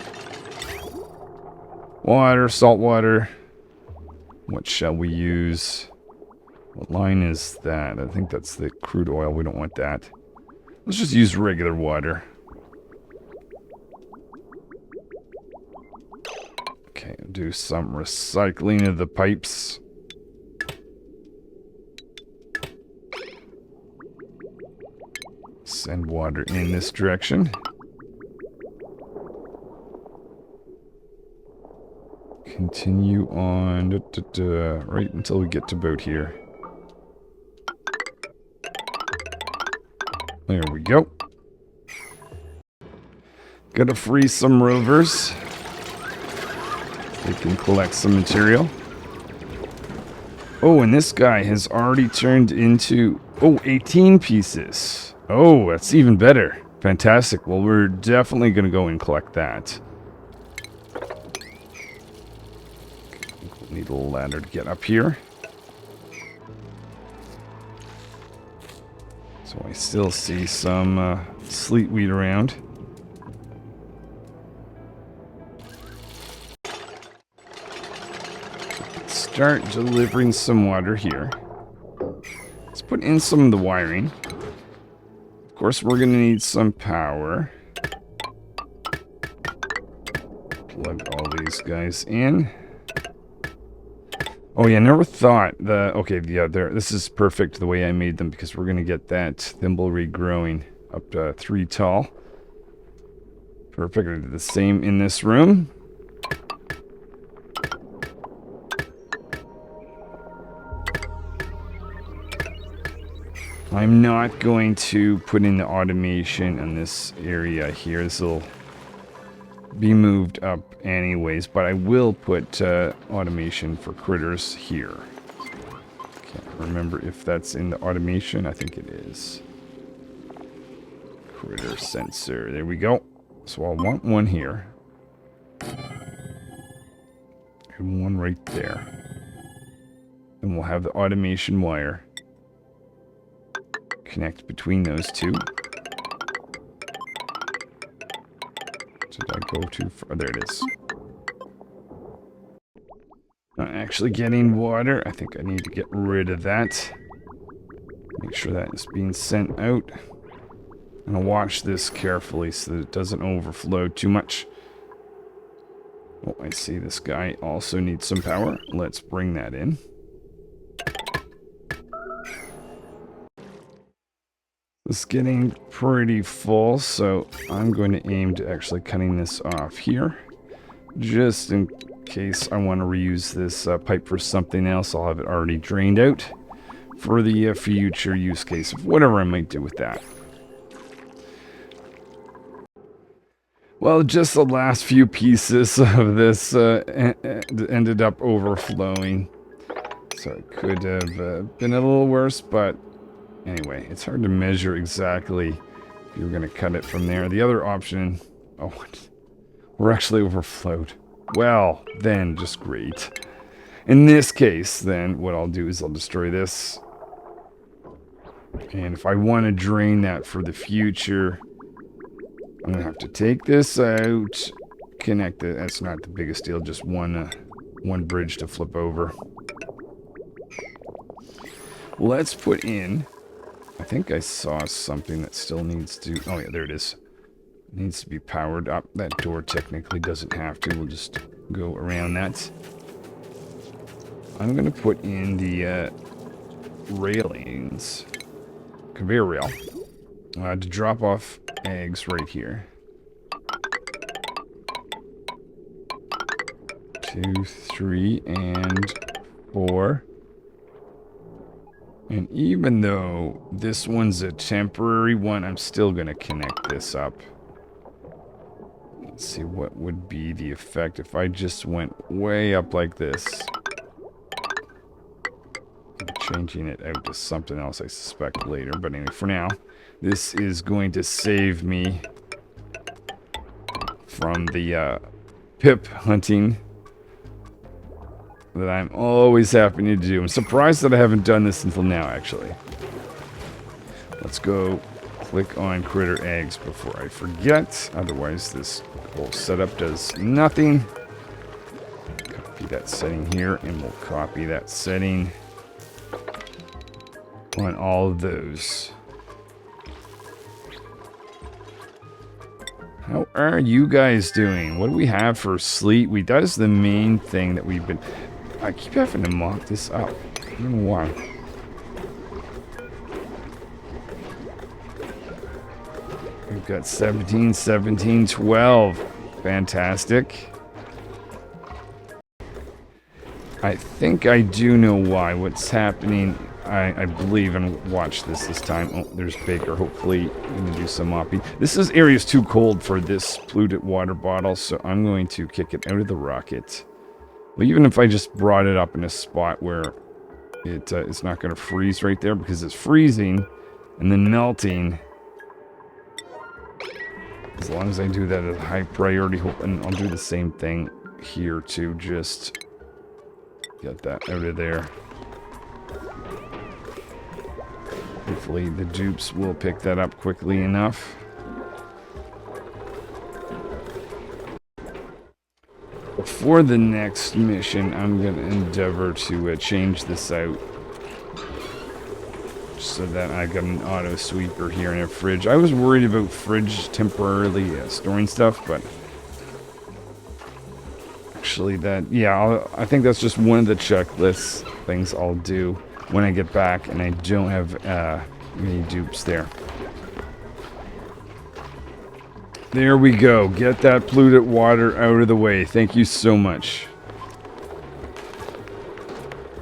Water, salt water. What shall we use? What line is that? I think that's the crude oil. We don't want that. Let's just use regular water. Okay, do some recycling of the pipes. Send water in this direction. Continue on right until we get to about here. There we go. Gotta free some rovers. They can collect some material. Oh, and this guy has already turned into, 18 pieces. Oh, that's even better. Fantastic. Well, we're definitely going to go and collect that. We'll need a ladder to get up here. So I still see some sleet wheat around. Start delivering some water here. Let's put in some of the wiring. Of course, we're going to need some power. Plug all these guys in. Oh yeah, never thought the... Okay, yeah, this is perfect the way I made them, because we're going to get that thimble regrowing up to 3 tall. Perfect. I did the same in this room. I'm not going to put in the automation in this area here. This will be moved up anyways, but I will put automation for critters here. Can't remember if that's in the automation. I think it is. Critter sensor. There we go. So I'll want one here. And one right there. And we'll have the automation wire connect between those two. Did I go too far? There it is. Not actually getting water. I think I need to get rid of that. Make sure that is being sent out. I'm going to watch this carefully so that it doesn't overflow too much. Oh, I see this guy also needs some power. Let's bring that in. It's getting pretty full, so I'm going to aim to actually cutting this off here. Just in case I want to reuse this pipe for something else, I'll have it already drained out for the future use case of whatever I might do with that. Well, just the last few pieces of this ended up overflowing. So it could have been a little worse, but anyway, it's hard to measure exactly if you're going to cut it from there. The other option... Oh, we're actually overflowed. Well, then, just great. In this case, then, what I'll do is I'll destroy this. And if I want to drain that for the future, I'm going to have to take this out, connect it. That's not the biggest deal, just one bridge to flip over. Let's put in... I think I saw something that still needs to... Oh yeah, there it is. It needs to be powered up. That door technically doesn't have to. We'll just go around that. I'm going to put in the railings. Conveyor rail. To drop off eggs right here. 2, 3, and 4. And even though this one's a temporary one, I'm still going to connect this up. Let's see what would be the effect if I just went way up like this. Changing it out to something else, I suspect, later. But anyway, for now, this is going to save me from the pip hunting that I'm always happy to do. I'm surprised that I haven't done this until now, actually. Let's go click on critter eggs before I forget. Otherwise, this whole setup does nothing. Copy that setting here, and we'll copy that setting on all of those. How are you guys doing? What do we have for Sleet Wheat? That is the main thing that we've been... I keep having to mop this up. I don't know why. We've got 17, 17, 12. Fantastic. I think I do know why. What's happening, I believe, and watch this time. Oh, there's Baker. Hopefully, I'm going to do some mopping. This area's too cold for this polluted water bottle, so I'm going to kick it out of the rocket. Well, even if I just brought it up in a spot where it's not going to freeze right there, because it's freezing and then melting. As long as I do that at a high priority, and I'll do the same thing here too, just get that out of there. Hopefully the dupes will pick that up quickly enough. For the next mission, I'm going to endeavor to change this out so that I got an auto sweeper here and a fridge. I was worried about fridge temporarily storing stuff, but actually that, yeah, I think that's just one of the checklist things I'll do when I get back and I don't have many dupes there. There we go. Get that polluted water out of the way. Thank you so much.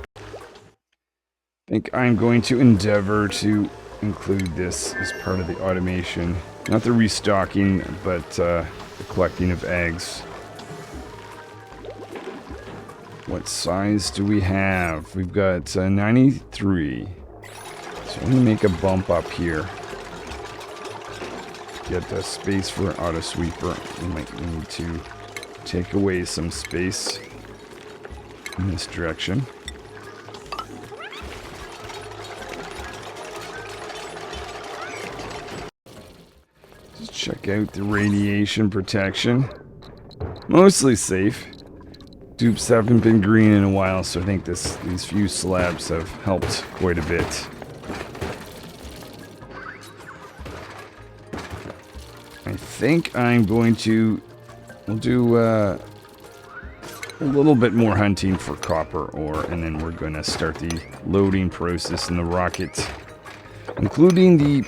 I think I'm going to endeavor to include this as part of the automation. Not the restocking, but the collecting of eggs. What size do we have? We've got 93. So I'm going to make a bump up here. Get the space for an auto sweeper. We might need to take away some space in this direction. Just check out the radiation protection. Mostly safe. Dupes haven't been green in a while, so I think these few slabs have helped quite a bit. I think I'm going to... We'll do a little bit more hunting for copper ore, and then we're going to start the loading process in the rocket, including the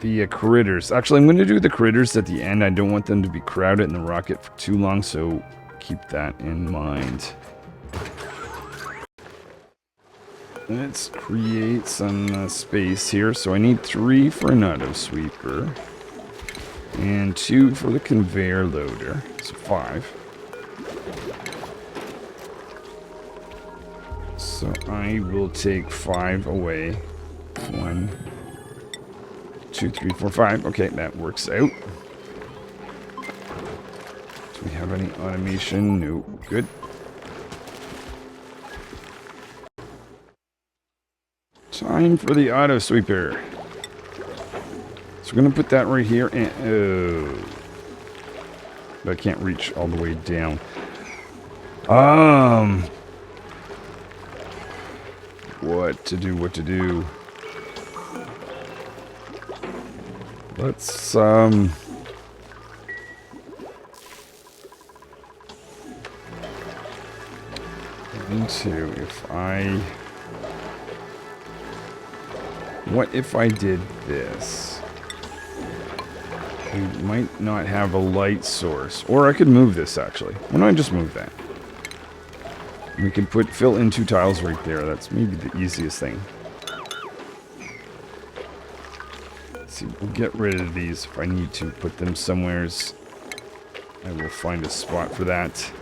the critters. Actually, I'm going to do the critters at the end. I don't want them to be crowded in the rocket for too long, so keep that in mind. Let's create some space here. So I need 3 for an auto sweeper and 2 for the conveyor loader. So 5. So I will take 5 away. 1, 2, 3, 4, 5. Okay, that works out. Do we have any automation? No. Good. Time for the auto sweeper. So we're going to put that right here. And, oh. But I can't reach all the way down. What to do. Let's, into if I... What if I did this? I might not have a light source. Or I could move this, actually. Why don't I just move that? We could fill in 2 tiles right there. That's maybe the easiest thing. Let's see, we'll get rid of these if I need to put them somewheres. I will find a spot for that.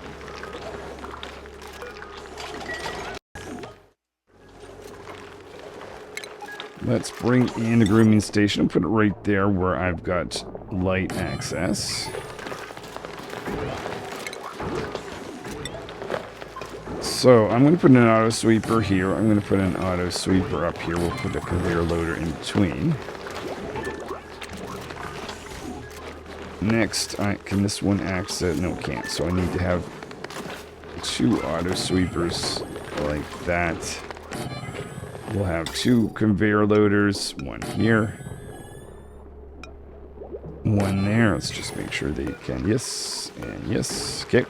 Let's bring in the grooming station and put it right there where I've got light access. So I'm going to put an auto sweeper here. I'm going to put an auto sweeper up here. We'll put a conveyor loader in between. Next, can this one access? No, it can't. So I need to have 2 auto sweepers like that. We'll have 2 conveyor loaders, 1 here, 1 there. Let's just make sure they can. Yes, and yes. Okay.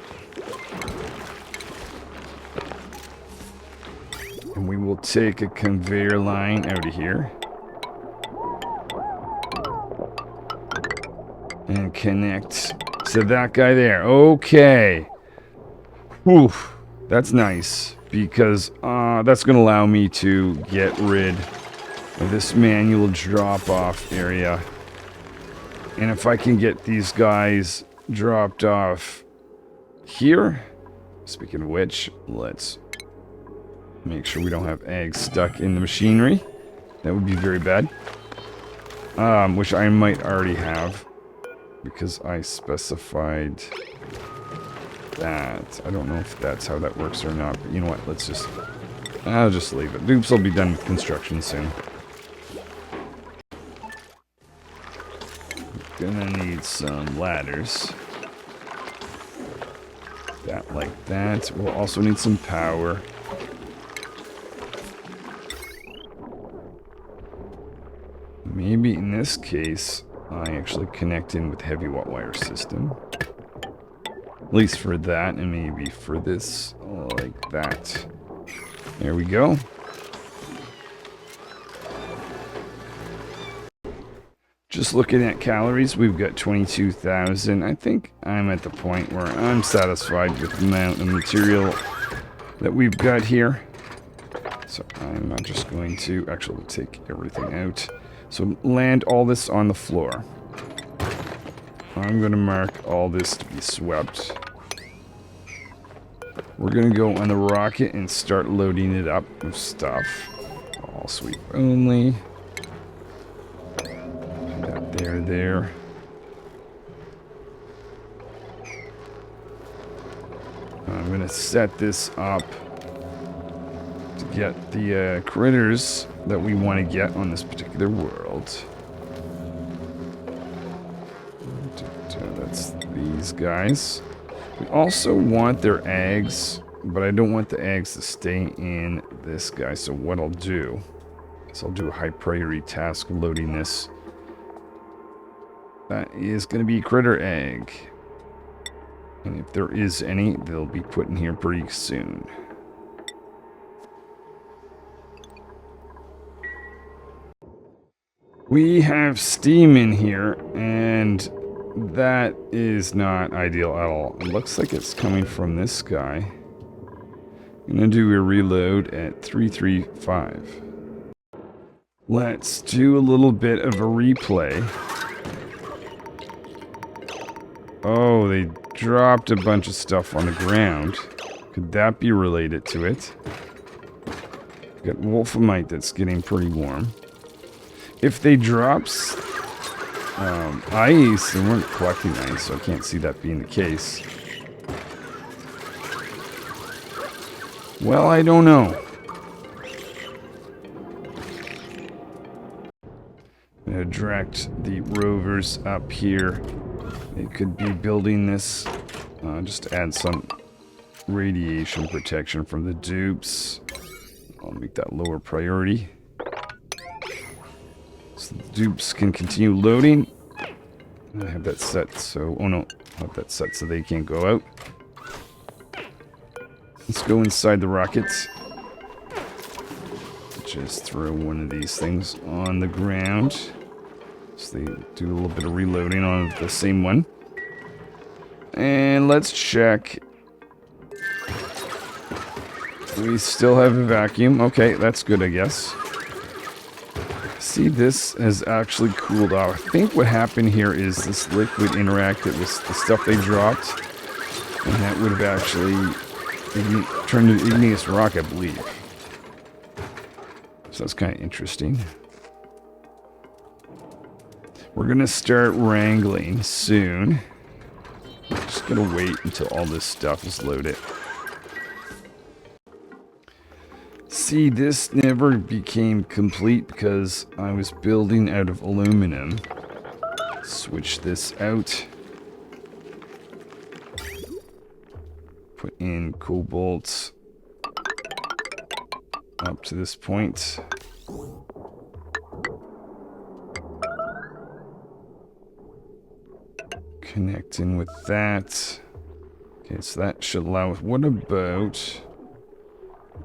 And we will take a conveyor line out of here. And connect to that guy there. Okay. Whew. That's nice. Because that's going to allow me to get rid of this manual drop-off area. And if I can get these guys dropped off here, speaking of which, let's make sure we don't have eggs stuck in the machinery. That would be very bad. Which I might already have, because I specified that. I don't know if that's how that works or not, but you know what, I'll just leave it. Oops, I'll be done with construction soon. Gonna need some ladders. That like that. We'll also need some power. Maybe in this case, I actually connect in with heavy watt wire system. At least for that, and maybe for this, like that. There we go. Just looking at calories, we've got 22,000. I think I'm at the point where I'm satisfied with the amount of material that we've got here. So I'm not just going to actually take everything out. So land all this on the floor. I'm going to mark all this to be swept. We're going to go on the rocket and start loading it up with stuff. All sweep only. That there. I'm going to set this up to get the critters that we want to get on this particular world. That's these guys. We also want their eggs, but I don't want the eggs to stay in this guy. So what I'll do is I'll do a high priority task loading this. That is going to be critter egg. And if there is any, they'll be put in here pretty soon. We have steam in here, and that is not ideal at all. It looks like it's coming from this guy. I'm gonna do a reload at 335. Let's do a little bit of a replay. Oh, they dropped a bunch of stuff on the ground. Could that be related to it? Got wolframite that's getting pretty warm. If they drops ice, they weren't collecting ice, so I can't see that being the case. Well, I don't know. I'm gonna direct the rovers up here. They could be building this just to add some radiation protection from the dupes. I'll make that lower priority. So the dupes can continue loading. I have that set so... Oh no, I have that set so they can't go out. Let's go inside the rockets. Just throw one of these things on the ground. So they do a little bit of reloading on the same one. And let's check. We still have a vacuum. Okay, that's good, I guess. See, this has actually cooled off. I think what happened here is this liquid interacted with the stuff they dropped. And that would have actually turned into igneous rock, I believe. So that's kind of interesting. We're going to start wrangling soon. Just going to wait until all this stuff is loaded. See, this never became complete because I was building out of aluminum. Switch this out. Put in cobalt up to this point. Connecting with that. Okay, so that should allow us. What about...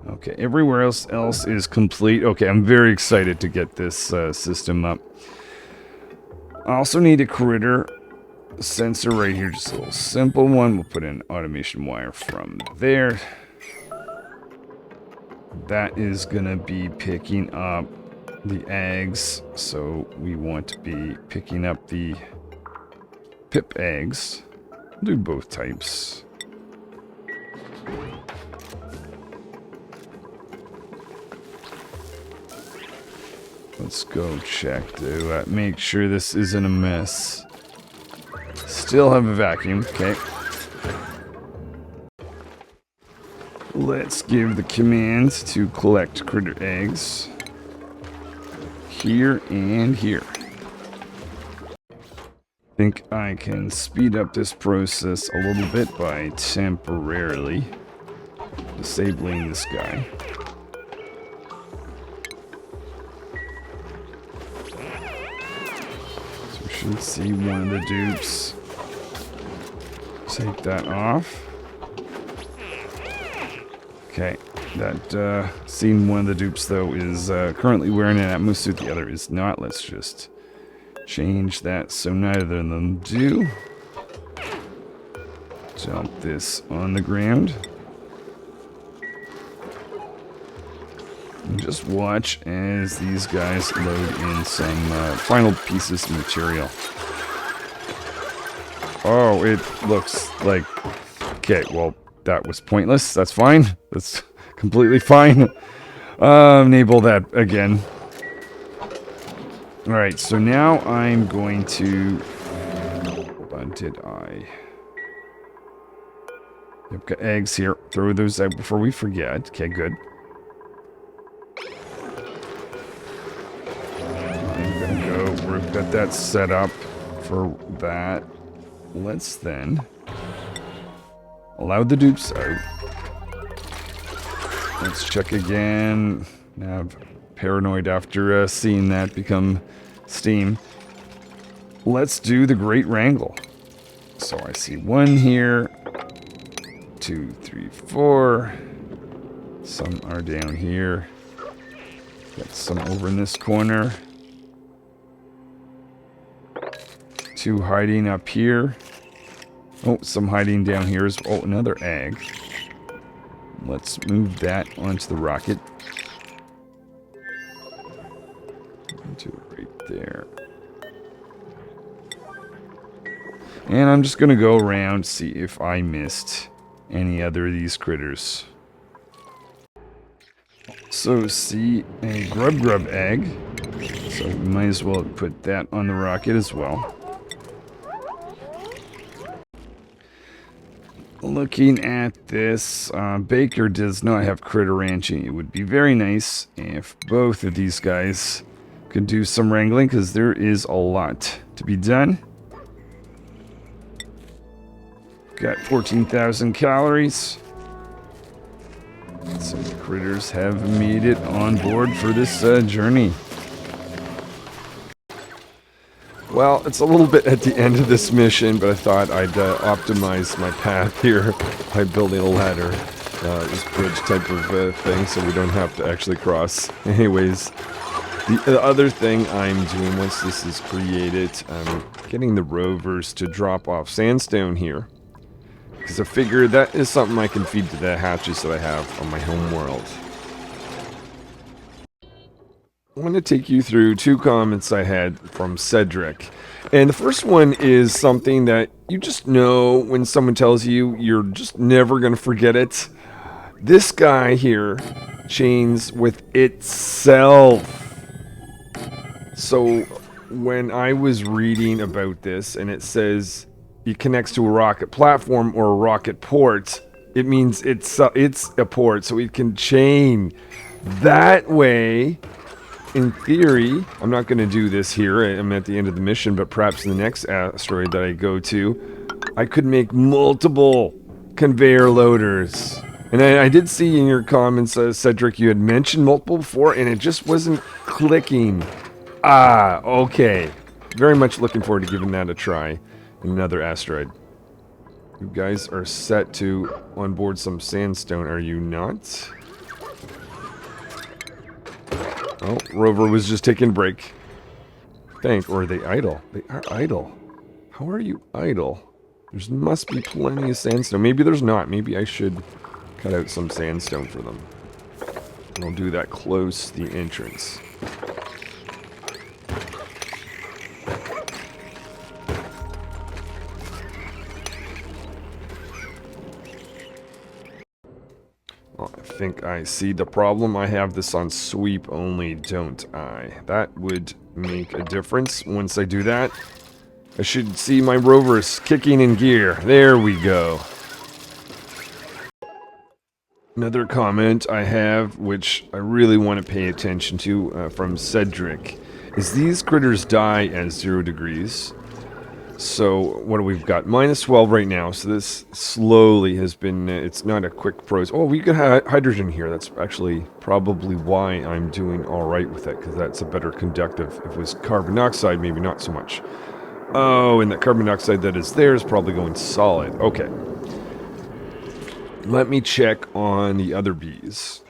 Okay, everywhere else is complete. Okay, I'm very excited to get this system up. I also need a critter sensor right here, just a little simple one. We'll put in automation wire from there. That is gonna be picking up the eggs, so we want to be picking up the pip eggs. We'll do both types. Let's go check to make sure this isn't a mess. Still have a vacuum, okay. Let's give the command to collect critter eggs. Here and here. I think I can speed up this process a little bit by temporarily disabling this guy. Should see one of the dupes. Take that off. Okay, that seeing one of the dupes though is currently wearing an Atmos suit, the other is not. Let's just change that so neither of them do. Dump this on the ground. And just watch as these guys load in some final pieces of material. Oh, it looks like... Okay, well, that was pointless. That's fine. That's completely fine. Enable that again. Alright, so now I'm going to... Hold on, did I... I've got eggs here. Throw those out before we forget. Okay, good. I'm gonna go... We've got that set up for that. Let's then... allow the dupes out. Let's check again. Now I'm paranoid after seeing that become steam. Let's do the Great Wrangle. So I see one here. 2, 3, 4. Some are down here. Got some over in this corner. Two hiding up here. Oh, some hiding down here is... Oh, another egg. Let's move that onto the rocket. Into it right there. And I'm just going to go around, see if I missed any other of these critters. So, see a grub egg. So, we might as well put that on the rocket as well. Looking at this, Baker does not have critter ranching. It would be very nice if both of these guys could do some wrangling, because there is a lot to be done. Got 14,000 calories. So the critters have made it on board for this journey. Well, it's a little bit at the end of this mission, but I thought I'd optimize my path here by building a ladder. This bridge type of thing, so we don't have to actually cross. Anyways, the other thing I'm doing once this is created, I'm getting the rovers to drop off sandstone here. Because I figure that is something I can feed to the hatches that I have on my home world. I want to take you through two comments I had from Cedric. And the first one is something that you just know when someone tells you, you're just never going to forget it. This guy here chains with itself. So when I was reading about this and it says it connects to a rocket platform or a rocket port, it means it's a port, so it can chain that way. In theory, I'm not going to do this here, I'm at the end of the mission, but perhaps in the next asteroid that I go to, I could make multiple conveyor loaders. And I did see in your comments, Cedric, you had mentioned multiple before, and it just wasn't clicking. Ah, okay. Very much looking forward to giving that a try in another asteroid. You guys are set to onboard some sandstone, are you not? Oh, rover was just taking a break. Or are they idle? They are idle. How are you idle? There must be plenty of sandstone. Maybe there's not. Maybe I should cut out some sandstone for them. And I'll do that close to the entrance. Well, I think I see the problem. I have this on sweep only, don't I? That would make a difference once I do that. I should see my rovers kicking in gear. There we go. Another comment I have, which I really want to pay attention to from Cedric, is these critters die at 0 degrees. So, what do we've got? Minus 12 right now, so this slowly has been, it's not a quick process. Oh, we could have hydrogen here. That's actually probably why I'm doing alright with it, because that's a better conductive. If it was carbon dioxide, maybe not so much. Oh, and that carbon dioxide that is there is probably going solid. Okay. Let me check on the other bees.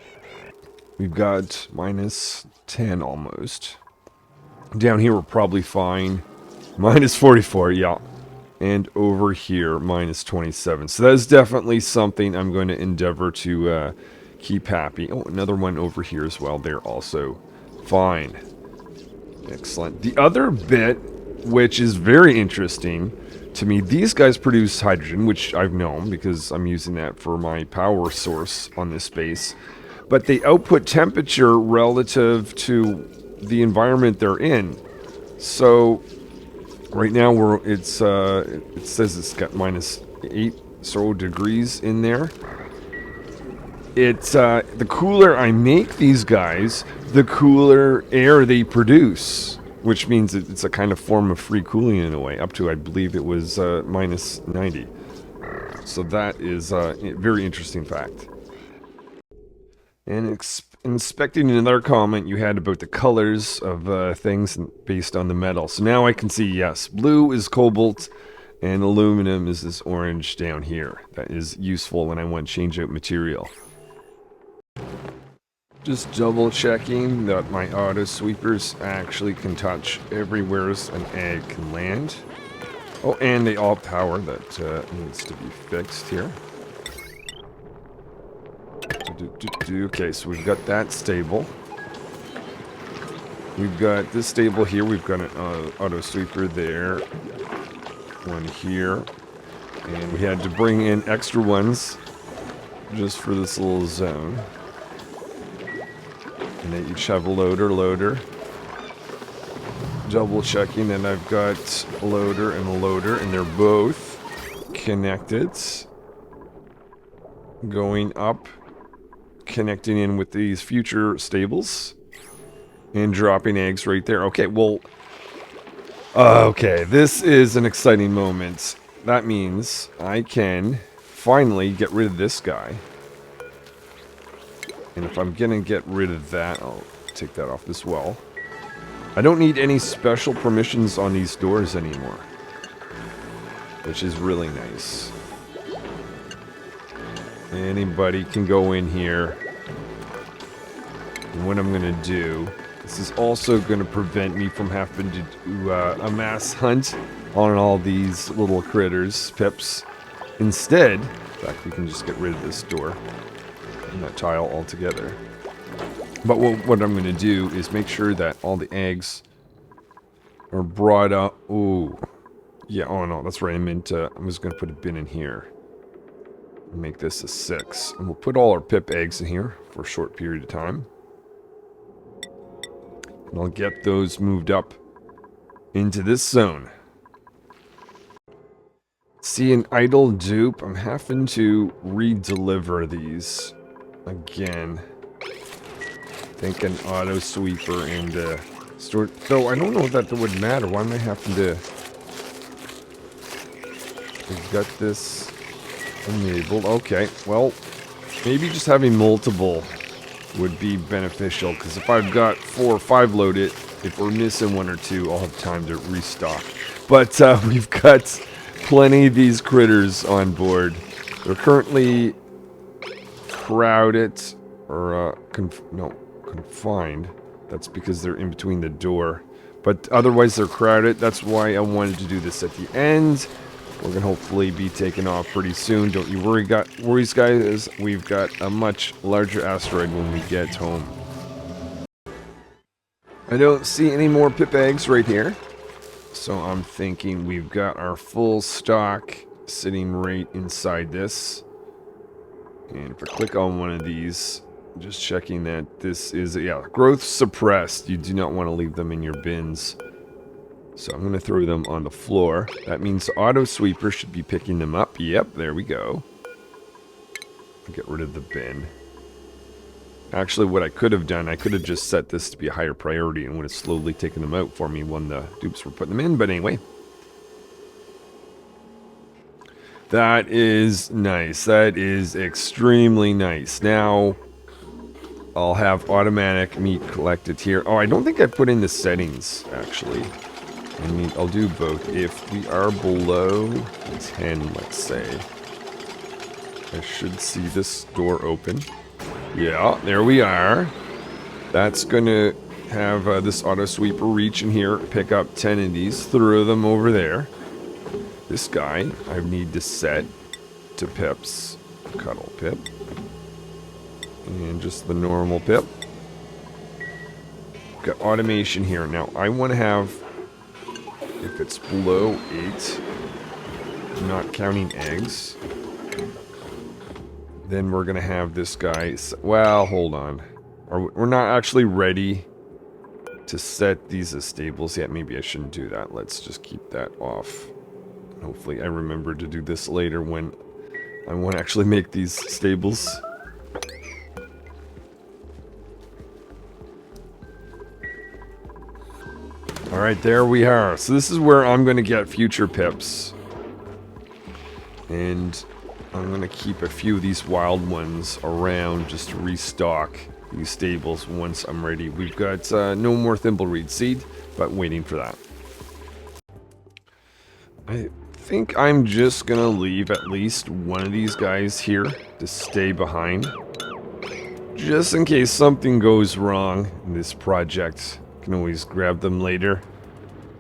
We've got minus 10 almost. Down here we're probably fine. Minus 44, yeah. And over here, minus 27. So that is definitely something I'm going to endeavor to keep happy. Oh, another one over here as well. They're also fine. Excellent. The other bit, which is very interesting to me, these guys produce hydrogen, which I've known because I'm using that for my power source on this base. But they output temperature relative to the environment they're in. So right now it says it's got minus 8 so degrees in there. It's the cooler I make these guys, the cooler air they produce, which means it's a kind of form of free cooling in a way, up to I believe it was minus 90. So that is a very interesting fact. And inspecting another comment you had about the colors of things based on the metal. So now I can see, yes, blue is cobalt and aluminum is this orange down here. That is useful when I want to change out material. Just double checking that my auto sweepers actually can touch everywhere an egg can land. Oh, and the alt tower that needs to be fixed here. Okay, so we've got that stable. We've got this stable here. We've got an auto sweeper there. One here. And we had to bring in extra ones just for this little zone. And they each have a loader. Double checking that I've got a loader, and they're both connected. Going up, connecting in with these future stables. And dropping eggs right there. Okay, well... okay, this is an exciting moment. That means I can finally get rid of this guy. And if I'm gonna get rid of that, I'll take that off as well. I don't need any special permissions on these doors anymore. Which is really nice. Anybody can go in here. And what I'm gonna do... this is also going to prevent me from having to do a mass hunt on all these little critters, pips. Instead, in fact, we can just get rid of this door and that tile altogether. But what I'm going to do is make sure that all the eggs are brought up. Ooh. Yeah, oh no, that's right. I'm just going to put a bin in here. Make this a 6. And we'll put all our pip eggs in here for a short period of time. And I'll get those moved up into this zone. See an idle dupe. I'm having to re-deliver these again. I think an auto sweeper and store. Though I don't know if that would matter. Why am I having to? We've got this enabled. Okay, well, maybe just having multiple would be beneficial, because if I've got 4 or 5 loaded, if we're missing 1 or 2, I'll have time to restock. But we've got plenty of these critters on board. They're currently crowded, or confined. That's because they're in between the door. But otherwise they're crowded. That's why I wanted to do this at the end. We're going to hopefully be taking off pretty soon. Don't you worry, guys. We've got a much larger asteroid when we get home. I don't see any more pip eggs right here. So I'm thinking we've got our full stock sitting right inside this. And if I click on one of these, just checking that this is, yeah, growth suppressed. You do not want to leave them in your bins. So I'm going to throw them on the floor. That means the auto sweeper should be picking them up. Yep, there we go. Get rid of the bin. Actually, what I could have done, I could have just set this to be a higher priority and would have slowly taken them out for me when the dupes were putting them in. But anyway. That is nice. That is extremely nice. Now, I'll have automatic meat collected here. Oh, I don't think I put in the settings, actually. I mean, I'll do both. If we are below 10, let's say, I should see this door open. Yeah, there we are. That's going to have this auto sweeper reach in here, pick up 10 of these, throw them over there. This guy, I need to set to pips. Cuddle pip. And just the normal pip. Got automation here. Now, I want to have... if it's below 8, not counting eggs, then we're going to have this guy... well, hold on. We're not actually ready to set these as stables yet. Maybe I shouldn't do that. Let's just keep that off. Hopefully I remember to do this later when I want to actually make these stables. Alright, there we are. So this is where I'm going to get future pips. And I'm going to keep a few of these wild ones around just to restock these stables once I'm ready. We've got no more thimbleweed seed, but waiting for that. I think I'm just going to leave at least one of these guys here to stay behind. Just in case something goes wrong in this project. Can always grab them later,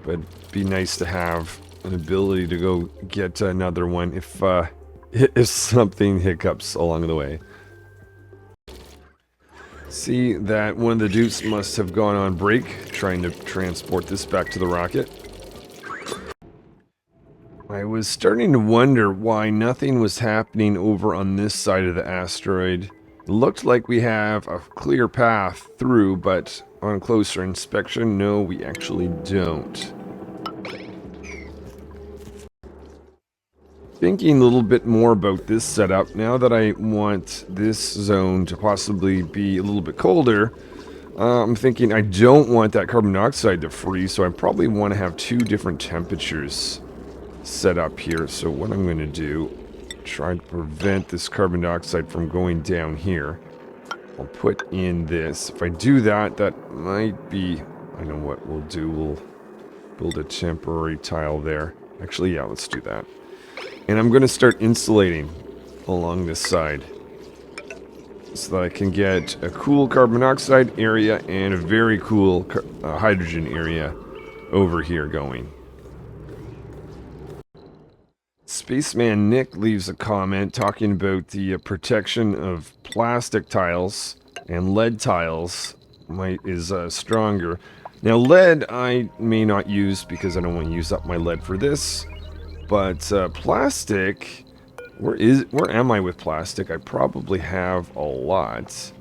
but it'd be nice to have an ability to go get another one if something hiccups along the way. See that one of the Dukes must have gone on break, trying to transport this back to the rocket. I was starting to wonder why nothing was happening over on this side of the asteroid. It looked like we have a clear path through, but on closer inspection, no, we actually don't. Thinking a little bit more about this setup, now that I want this zone to possibly be a little bit colder, I'm thinking I don't want that carbon dioxide to freeze, so I probably want to have two different temperatures set up here. So what I'm going to do, try to prevent this carbon dioxide from going down here. I'll put in this. If I do that, that might be... I know what we'll do. We'll build a temporary tile there. Actually, yeah, let's do that. And I'm going to start insulating along this side so that I can get a cool carbon dioxide area and a very cool hydrogen area over here going. Spaceman Nick leaves a comment talking about the protection of plastic tiles and lead tiles is stronger. Now lead I may not use because I don't want to use up my lead for this. But plastic, where am I with plastic? I probably have a lot.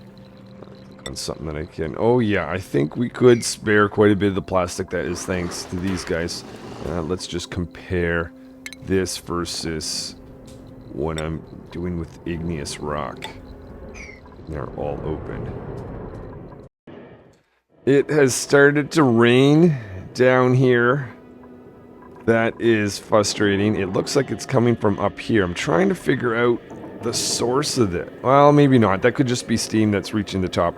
On something that I can... Oh yeah, I think we could spare quite a bit of the plastic that is thanks to these guys. Let's just compare this versus what I'm doing with igneous rock. They're all open. It has started to rain down here. That is frustrating. It looks like it's coming from up here. I'm trying to figure out the source of it. Well, maybe not. That could just be steam that's reaching the top,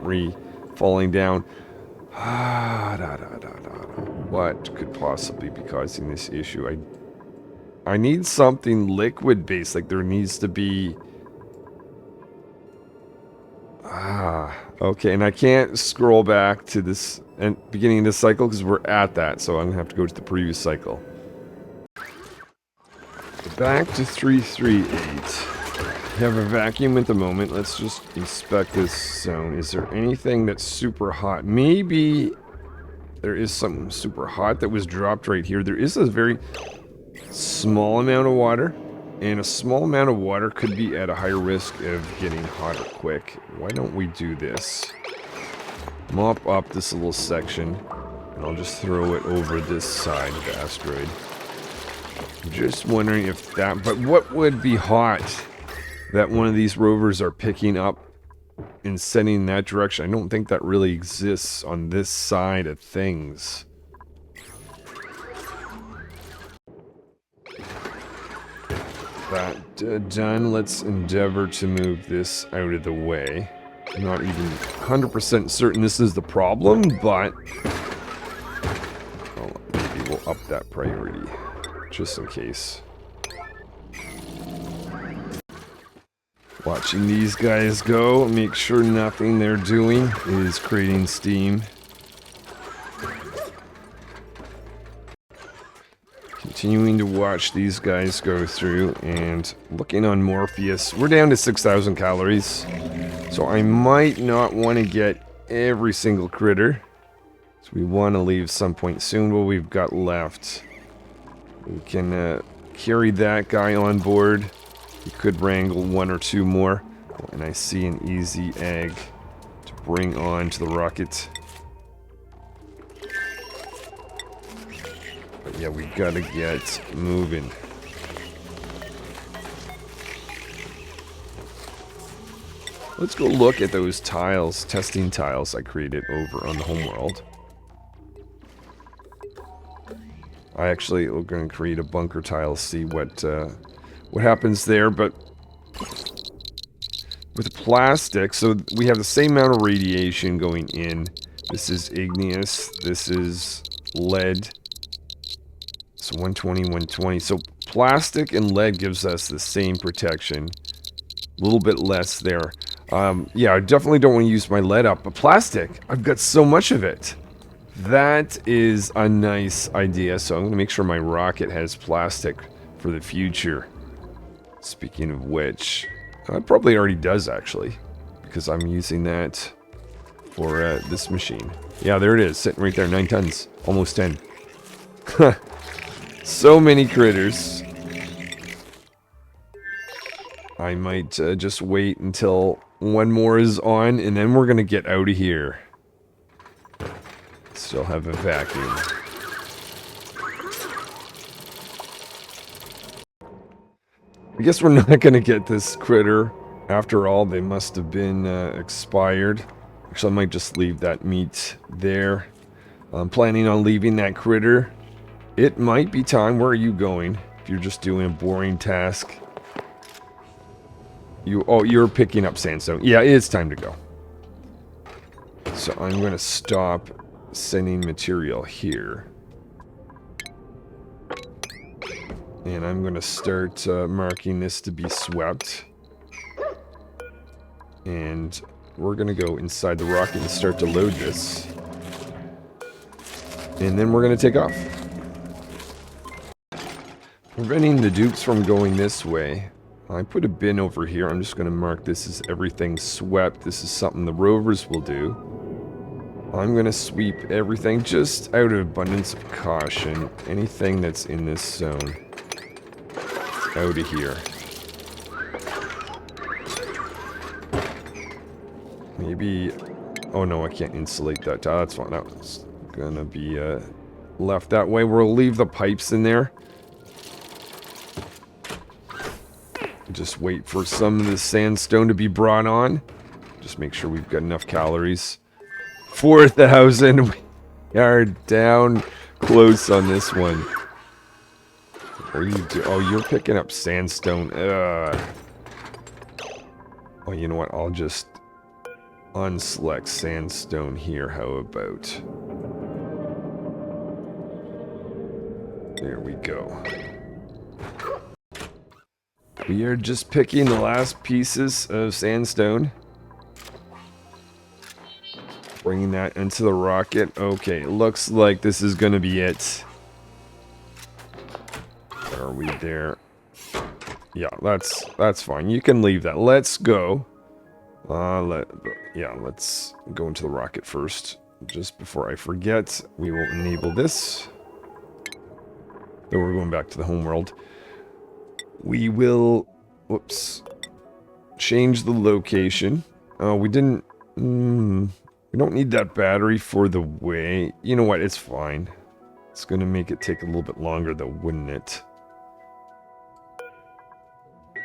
falling down. What could possibly be causing this issue? I need something liquid-based. Like there needs to be... okay, and I can't scroll back to this and beginning of this cycle because we're at that, so I'm gonna have to go to the previous cycle. Back to 338. We have a vacuum at the moment. Let's just inspect this zone. Is there anything that's super hot? Maybe there is something super hot that was dropped right here. There is a very small amount of water, and a small amount of water could be at a higher risk of getting hotter quick. Why don't we do this? Mop up this little section, and I'll just throw it over this side of the asteroid. I'm just wondering if that... But what would be hot that one of these rovers are picking up and sending in that direction? I don't think that really exists on this side of things. That done, let's endeavor to move this out of the way. I'm not even 100% certain this is the problem, but... well, maybe we'll up that priority. Just in case. Watching these guys go, make sure nothing they're doing is creating steam. Continuing to watch these guys go through and looking on Morpheus. We're down to 6,000 calories, so I might not want to get every single critter. So we want to leave some point soon. What we've got left. We can carry that guy on board. We could wrangle one or two more. Oh, and I see an easy egg to bring on to the rocket. But yeah, we gotta get moving. Let's go look at those tiles, testing tiles I created over on the homeworld. We're going to create a bunker tile, see what happens there, but with plastic, so we have the same amount of radiation going in. This is igneous, this is lead, so 120, 120. So plastic and lead gives us the same protection, a little bit less there. Yeah, I definitely don't want to use my lead up, but plastic, I've got so much of it. That is a nice idea. So I'm going to make sure my rocket has plastic for the future. Speaking of which, it probably already does actually, because I'm using that for this machine. Yeah, there it is, sitting right there, 9 tons, almost 10. So many critters. I might just wait until one more is on, and then we're gonna get out of here. Still have a vacuum. I guess we're not gonna get this critter. After all, they must have been expired. Actually, I might just leave that meat there. I'm planning on leaving that critter. It might be time. Where are you going? If you're just doing a boring task. You're picking up sandstone. Yeah, it's time to go. So I'm going to stop sending material here. And I'm going to start marking this to be swept. And we're going to go inside the rocket and start to load this. And then we're going to take off. Preventing the dupes from going this way. I put a bin over here. I'm just going to mark this as everything swept. This is something the rovers will do. I'm going to sweep everything just out of abundance of caution. Anything that's in this zone. Out of here. Maybe... Oh no, I can't insulate that. Oh, that's fine. That's going to be left that way. We'll leave the pipes in there. Just wait for some of the sandstone to be brought on. Just make sure we've got enough calories. 4,000. We are down close on this one. What are you doing? Oh, you're picking up sandstone. Oh, you know what? I'll just unselect sandstone here. How about? There we go. We are just picking the last pieces of sandstone. Bringing that into the rocket. Okay, looks like this is going to be it. Are we there? Yeah, that's fine. You can leave that. Let's go. Let's go into the rocket first. Just before I forget, we will enable this. Then we're going back to the home world. We will, whoops, change the location. Oh, we didn't, we don't need that battery for the way. You know what, it's fine. It's going to make it take a little bit longer though, wouldn't it?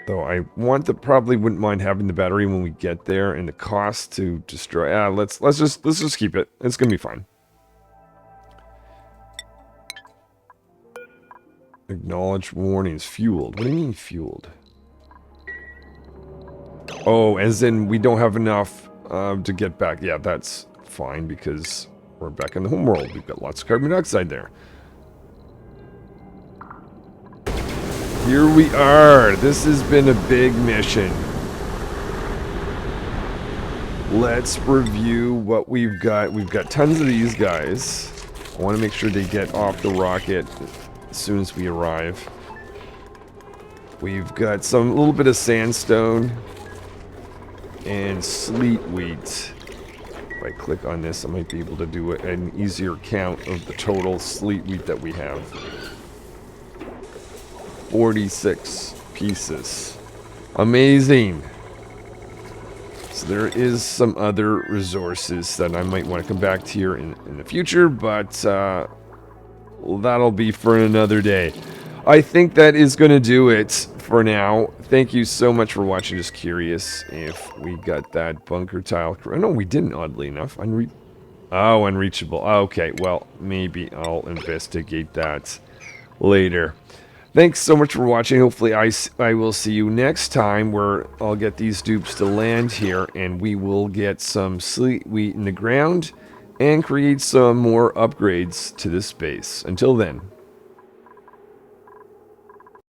Though I probably wouldn't mind having the battery when we get there, and the cost to destroy, let's just keep it. It's going to be fine. Acknowledge warnings. Fueled. What do you mean fueled? Oh, as in we don't have enough to get back. Yeah, that's fine because we're back in the home world. We've got lots of carbon dioxide there. Here we are. This has been a big mission. Let's review what we've got. We've got tons of these guys. I want to make sure they get off the rocket as soon as we arrive. We've got a little bit of sandstone and sleet wheat. If I click on this, I might be able to do an easier count of the total sleet wheat that we have. 46 pieces. Amazing. So there is some other resources that I might want to come back to here in the future, but that'll be for another day. I think that is going to do it for now. Thank you so much for watching. Just curious if we got that bunker tile. No, we didn't, oddly enough. Unreachable. Okay, well, maybe I'll investigate that later. Thanks so much for watching. Hopefully I will see you next time, where I'll get these dupes to land here and we will get some sleet wheat in the ground and create some more upgrades to this base. Until then.